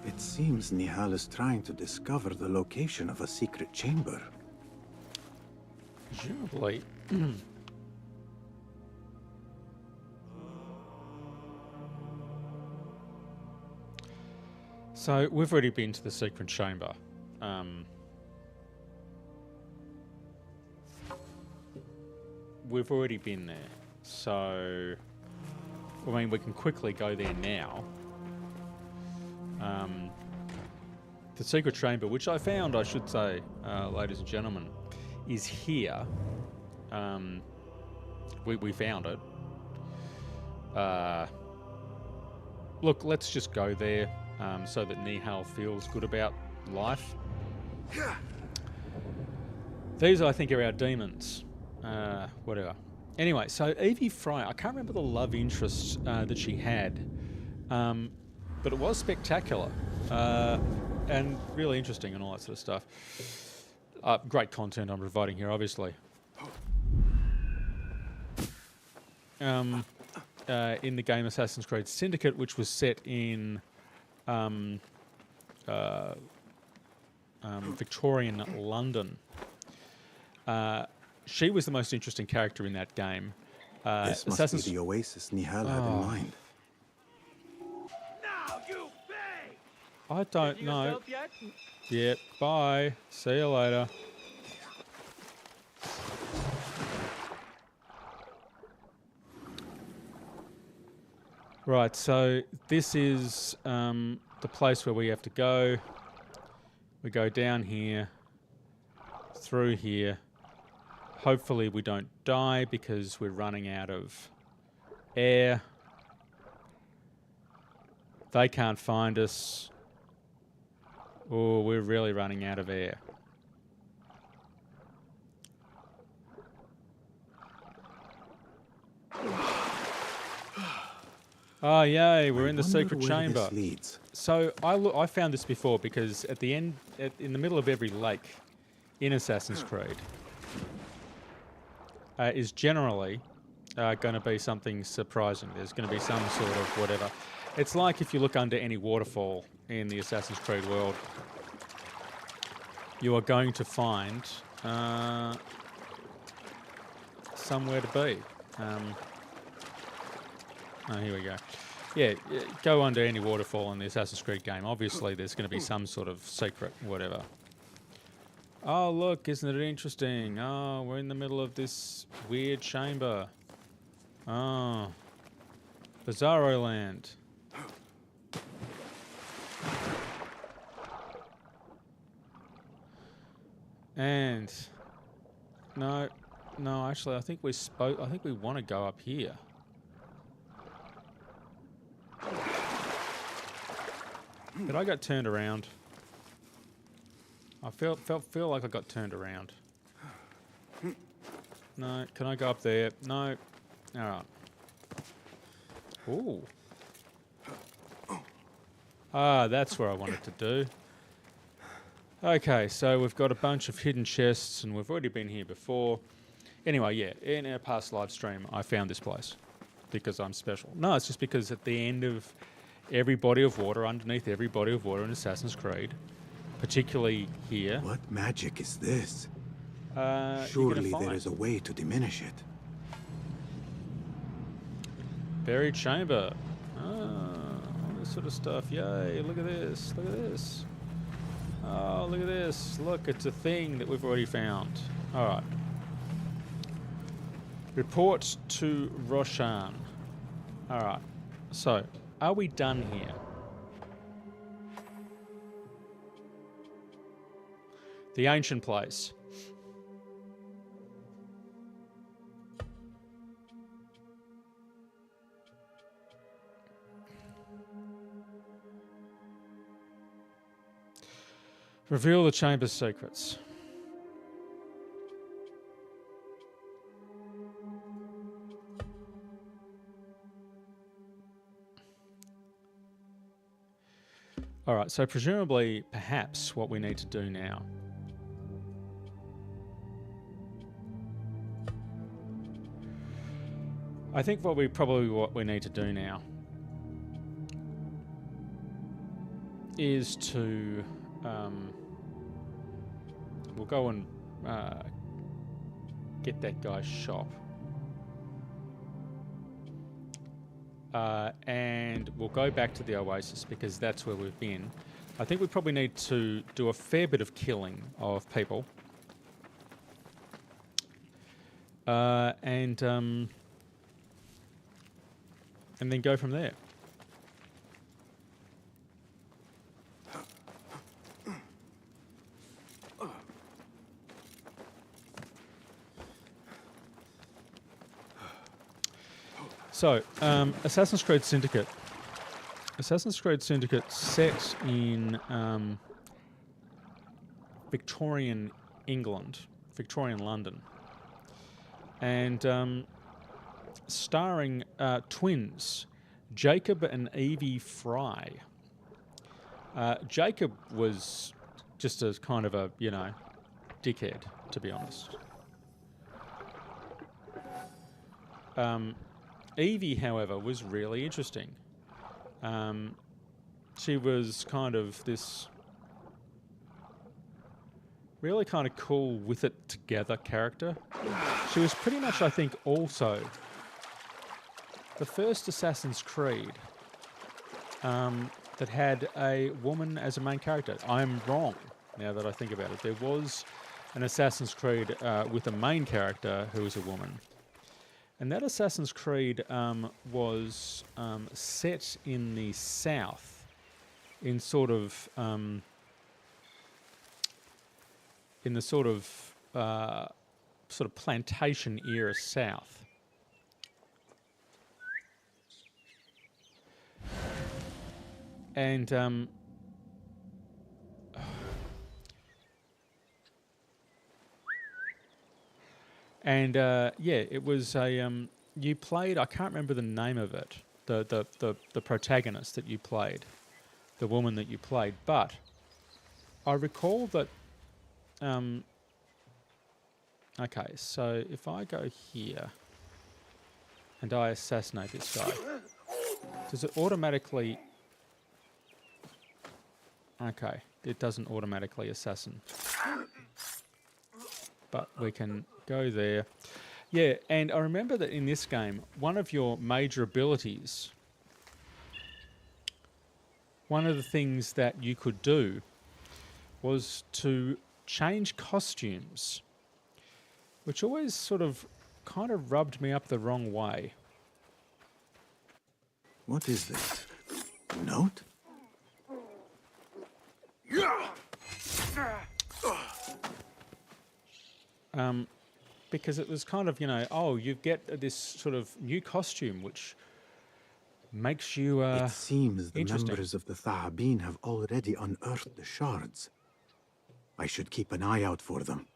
It seems Nihal is trying to discover the location of a secret chamber. Presumably. So we've already been to the secret chamber. we've already been there, so I mean we can quickly go there now. The secret chamber, which I found, I should say, ladies and gentlemen, is here. We found it. Look, let's just go there so that Nihal feels good about life. These, I think, are our demons. Whatever. Anyway, so Evie Frye, I can't remember the love interest that she had, but it was spectacular and really interesting and all that sort of stuff. Great content I'm providing here, obviously. In the game Assassin's Creed Syndicate, which was set in Victorian London. She was the most interesting character in that game. This must be the oasis Nihal had in mind. Now you pay! I don't know. Yeah, bye. See you later. Right, so this is the place where we have to go. We go down here, through here. Hopefully we don't die because we're running out of air. They can't find us. Oh, we're really running out of air. Oh, yay, we're in the secret chamber. So I found this before because at the end, in the middle of every lake in Assassin's Creed, is generally going to be something surprising. There's going to be some sort of whatever. It's like if you look under any waterfall in the Assassin's Creed world, you are going to find somewhere to be. Oh, here we go. Yeah, go under any waterfall in the Assassin's Creed game. Obviously, there's going to be some sort of secret whatever. Oh, look, isn't it interesting? Oh, we're in the middle of this weird chamber. Oh, Bizarro Land. And no, actually, I think we want to go up here. But I got turned around. I feel like I got turned around. No, can I go up there? No. All right. Ooh. Ah, that's where I wanted to do. Okay, so we've got a bunch of hidden chests, and we've already been here before. Anyway, yeah, in our past live stream, I found this place because I'm special. No, it's just because at the end of every body of water, underneath every body of water in Assassin's Creed, particularly here. What magic is this? Surely there is a way to diminish it. Buried chamber. All this sort of stuff. Yay, look at this. Look at this. Oh, look at this. Look, it's a thing that we've already found. All right. Report to Roshan. All right. So, are we done here? The ancient place. Reveal the chamber's secrets. All right, so presumably, perhaps what we need to do now I think what we need to do now is to we'll go and get that guy's shop, and we'll go back to the Oasis because that's where we've been. I think we probably need to do a fair bit of killing of people. And then go from there. So, Assassin's Creed Syndicate. Assassin's Creed Syndicate set in Victorian England, Victorian London, and starring twins, Jacob and Evie Fry. Jacob was just a kind of a, you know, dickhead, to be honest. Evie, however, was really interesting. She was kind of this really kind of cool with it together character. She was pretty much, I think, also the first Assassin's Creed that had a woman as a main character. I'm wrong now that I think about it. There was an Assassin's Creed with a main character who was a woman. And that Assassin's Creed was set in the south, in sort of in the sort of plantation era south. And yeah, it was a you played. I can't remember the name of it. The protagonist that you played, the woman that you played. But I recall that. Okay, so if I go here and I assassinate this guy, does it automatically? Okay, it doesn't automatically assassin. But we can go there. Yeah, and I remember that in this game, one of your major abilities, one of the things that you could do was to change costumes, which always sort of kind of rubbed me up the wrong way. What is this? Note? Because it was kind of, you know, oh, you get this sort of new costume, which makes you it seems the members of the Thahabin have already unearthed the shards. I should keep an eye out for them.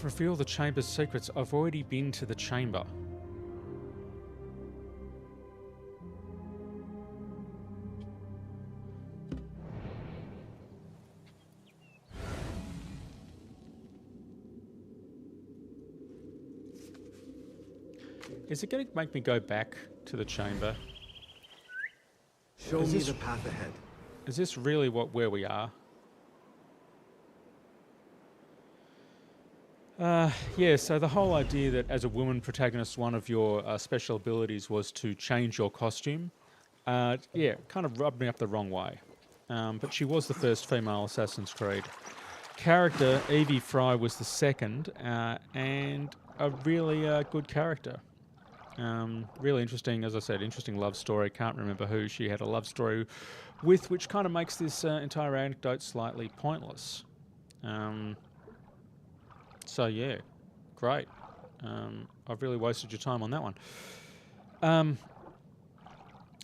Reveal the chamber's secrets. I've already been to the chamber. Is it going to make me go back to the chamber? Show me the path ahead. Is this really where we are? Yeah, so the whole idea that as a woman protagonist, one of your special abilities was to change your costume, yeah, kind of rubbed me up the wrong way. But she was the first female Assassin's Creed character. Evie Fry was the second, and a really good character. Really interesting, as I said, interesting love story. Can't remember who she had a love story with, which kind of makes this entire anecdote slightly pointless. So yeah, great. I've really wasted your time on that one.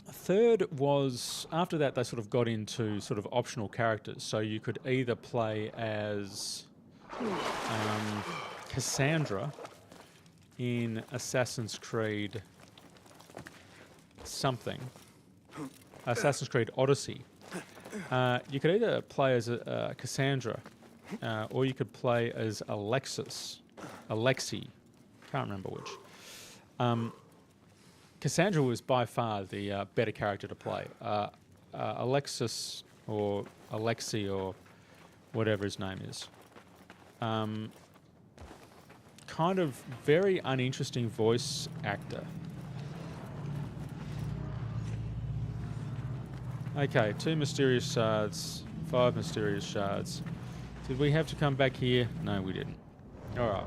Third was, after that they sort of got into sort of optional characters. So you could either play as Cassandra in Assassin's Creed something. Assassin's Creed Odyssey. You could either play as Cassandra, or you could play as Alexi, can't remember which. Cassandra was by far the better character to play. Alexis or Alexei, or whatever his name is. Kind of very uninteresting voice actor. Okay, 2 mysterious shards, 5 mysterious shards. Did we have to come back here? No, we didn't. Alright.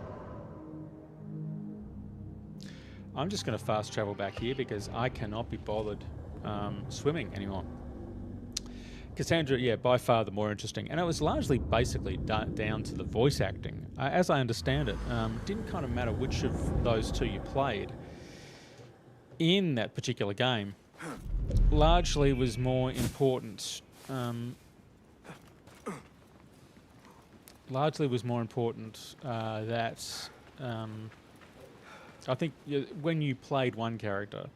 I'm just going to fast travel back here because I cannot be bothered swimming anymore. Cassandra, yeah, by far the more interesting. And it was largely basically down to the voice acting. As I understand it, didn't kind of matter which of those two you played in that particular game. Largely was more important. That I think when you played one character,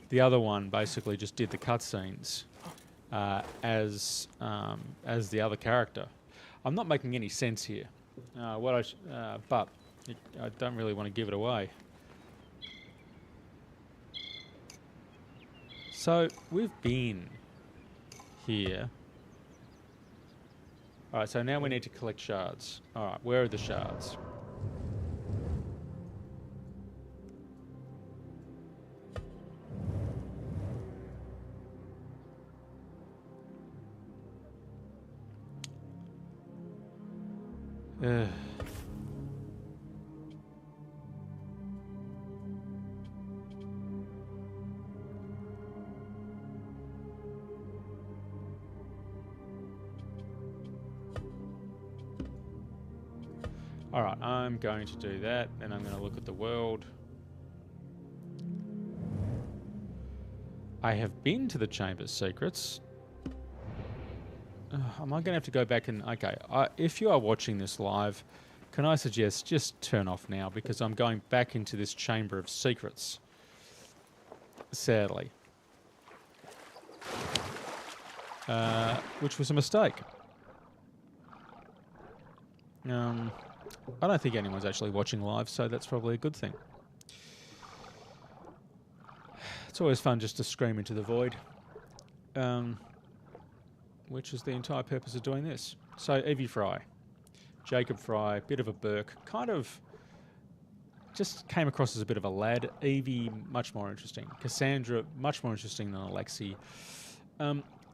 the other one basically just did the cutscenes as the other character. I'm not making any sense here. But I don't really want to give it away. So we've been here. All right, so now we need to collect shards. All right, where are the shards? Alright, I'm going to do that, then I'm going to look at the world. I have been to the Chamber's Secrets. Am I going to have to go back and... Okay, if you are watching this live, can I suggest just turn off now, because I'm going back into this Chamber of Secrets. Sadly. Which was a mistake. I don't think anyone's actually watching live, so that's probably a good thing. It's always fun just to scream into the void. Which is the entire purpose of doing this. So, Evie Fry. Jacob Fry, bit of a Burke. Kind of just came across as a bit of a lad. Evie, much more interesting. Cassandra, much more interesting than Alexei.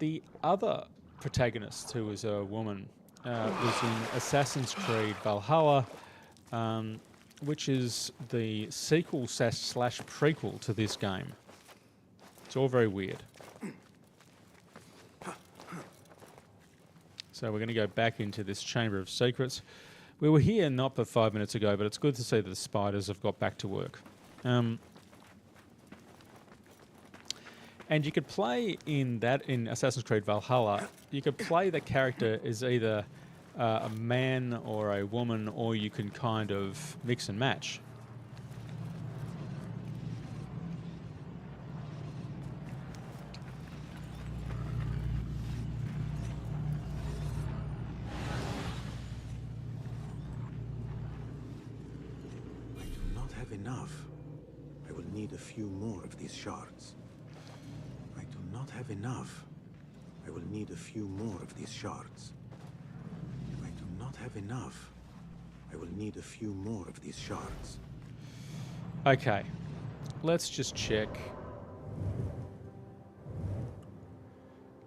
The other protagonist, who was a woman, was in Assassin's Creed Valhalla, which is the sequel / prequel to this game. It's all very weird. So we're going to go back into this Chamber of Secrets. We were here not but 5 minutes ago, but it's good to see that the spiders have got back to work. And you could play in Assassin's Creed Valhalla, you could play the character as either a man or a woman, or you can kind of mix and match. I do not have enough. I will need a few more of these shards. I do not have enough. I will need a few more of these shards. I do not have enough. I will need a few more of these shards. Okay, let's just check.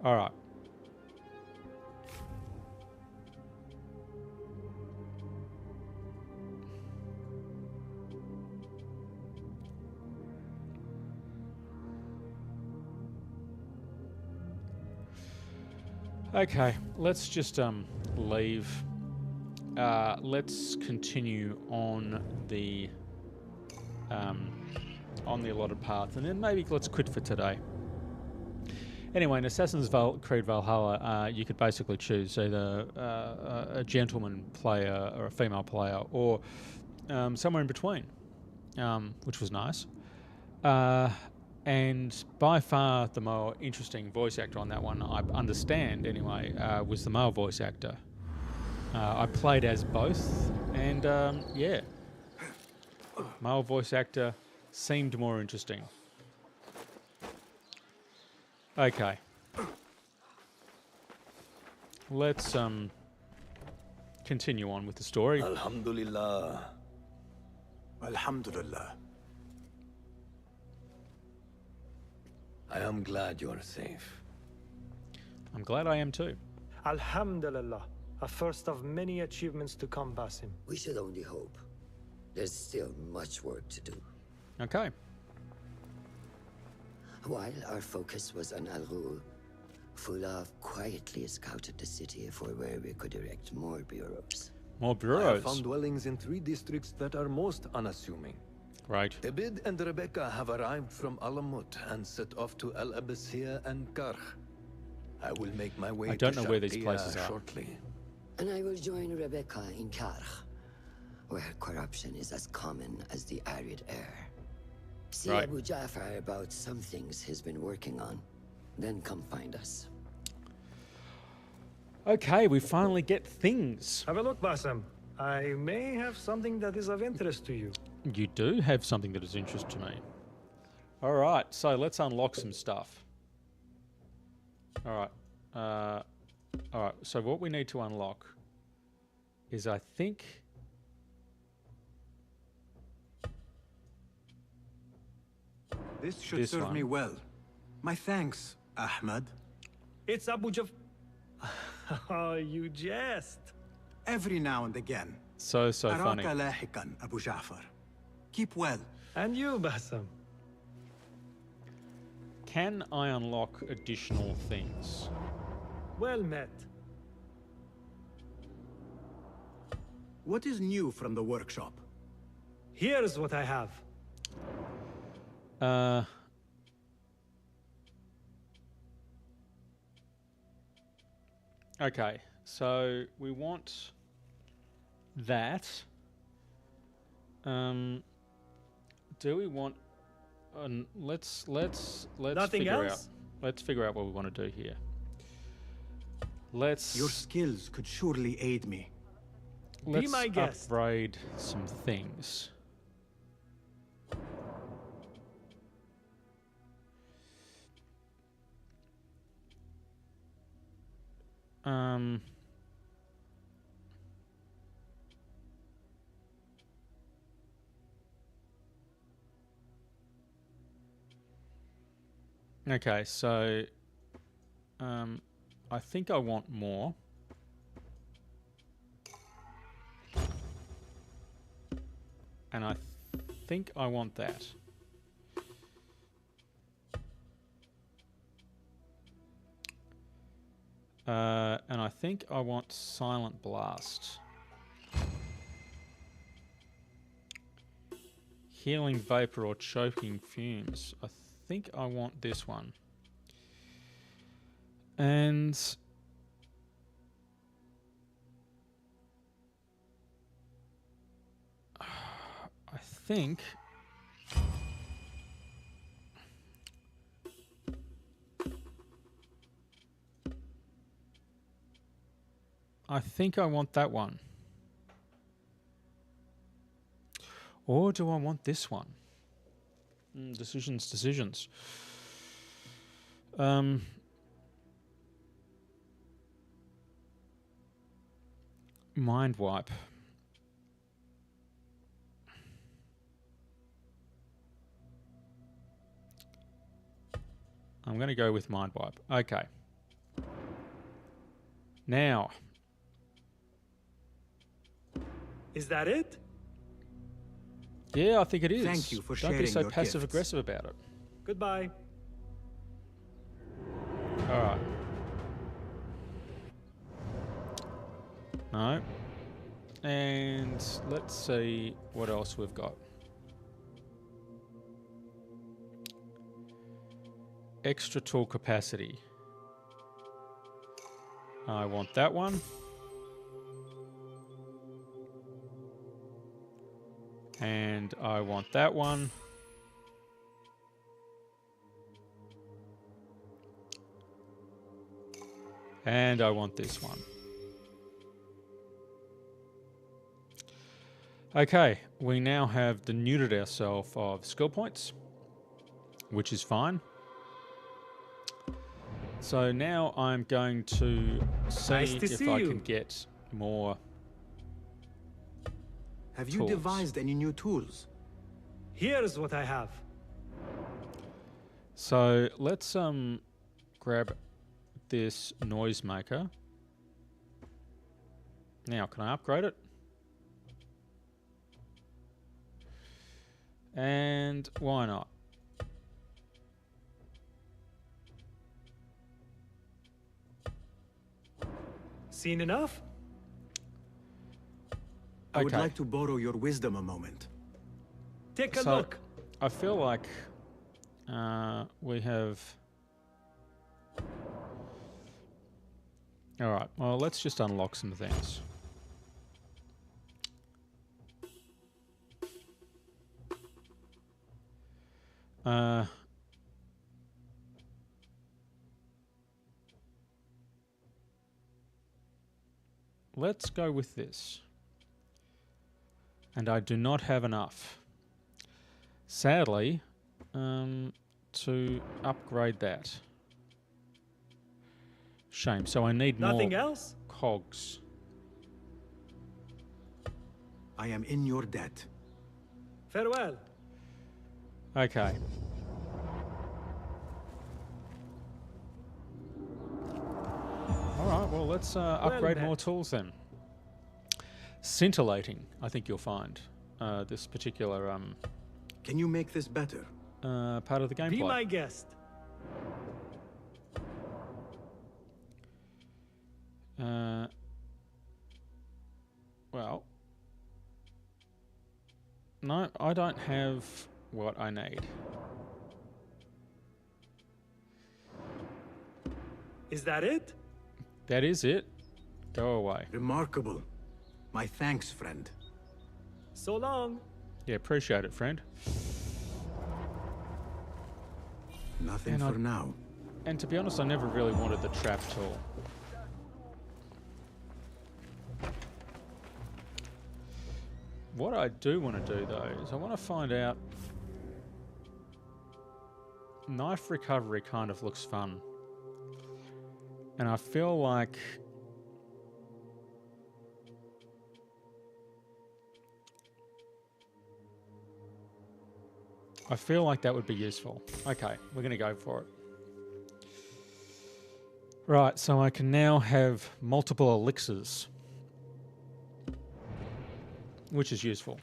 All right. Okay, let's just leave. Let's continue on the allotted path, and then maybe let's quit for today. Anyway, in Assassin's Creed Valhalla, you could basically choose either a gentleman player or a female player, or somewhere in between, which was nice. And by far the more interesting voice actor on that one, I understand anyway, was the male voice actor. I played as both, and yeah, male voice actor seemed more interesting. let's continue on with the story. Alhamdulillah. Alhamdulillah. I am glad you are safe. I'm glad I am too. Alhamdulillah. A first of many achievements to come, Basim. We should only hope. There's still much work to do. Okay. While our focus was on Al Ghul, Fulaf quietly scouted the city for where we could erect more bureaus. More I have bureaus. found dwellings in 3 districts that are most unassuming. Right. Ibid and Rebecca have arrived from Alamut and set off to Al Abyssiya and Karh. I will make my way I don't to know where these Sharqiya places are. shortly. And I will join Rebecca in Karh, where corruption is as common as the arid air. See Right. Abu Ja'far about some things he's been working on. Then come find us. Okay, we finally get things. Have a look, Basim. I may have something that is of interest to you. You do have something that is interest to me. All right, so let's unlock some stuff. All right. All right, so what we need to unlock is, I think... This should This serve one. me well. My thanks, Ahmad. It's Abu Jaf... Oh, you jest. Every now and again. So funny. أراك لاحقاً, Abu Ja'far. Keep well. And you, Basim. Can I unlock additional things? Well met. What is new from the workshop? Here's what I have. Okay, so we want that. Do we want? Let's Nothing figure else? out. Let's figure out what we want to do here. Let's Your skills could surely aid me. let's my guest. upgrade some things. Okay, so I think I want more. And I think I want that. And I think I want Silent Blast. Healing Vapor or Choking Fumes. I think I want this one. And I think I want that one. Or do I want this one? Decisions. Mind Wipe. I'm going to go with Mind Wipe. Okay. Now. Is that it? Yeah, I think it is. Thank you for Don't be sharing so your passive aggressive about it. Goodbye. All right. No. And let's see what else we've got. Extra tool capacity. I want that one. And I want that one. And I want this one. Okay, we now have denuded ourselves of skill points, which is fine. So now I'm going to see Nice to if see I you. can get more. Have you Tools. devised any new tools? Here's what I have. So let's grab this noisemaker. Now, can I upgrade it? And why not? Seen enough? I would Okay. like to borrow your wisdom a moment. Take a So, look. I feel like we have... Alright, well, let's just unlock some things. Let's go with this. And I do not have enough. Sadly, to upgrade that. Shame. So I need Nothing more else? cogs. I am in your debt. Farewell. Okay. Alright, well let's upgrade more met. tools then. Scintillating, I think you'll find. This particular Can you make this better? part of the gameplay. Be my guest. Well, no, I don't have what I need. Is that it? That is it. Go away. Remarkable. My thanks, friend. So long. Yeah, appreciate it, friend. Nothing And for now. And to be honest, I never really wanted the trap tool. What I do want to do, though, is I want to find out... Knife recovery kind of looks fun. And I feel like... I feel like that would be useful. Okay, we're going to go for it. Right, so I can now have multiple elixirs. Which is useful,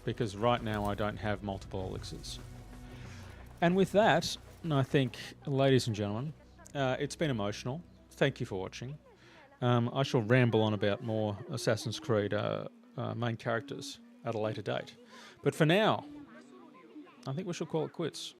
because right now I don't have multiple elixirs. And with that, I think, ladies and gentlemen, it's been emotional. Thank you for watching. I shall ramble on about more Assassin's Creed main characters at a later date. But for now, I think we shall call it quits.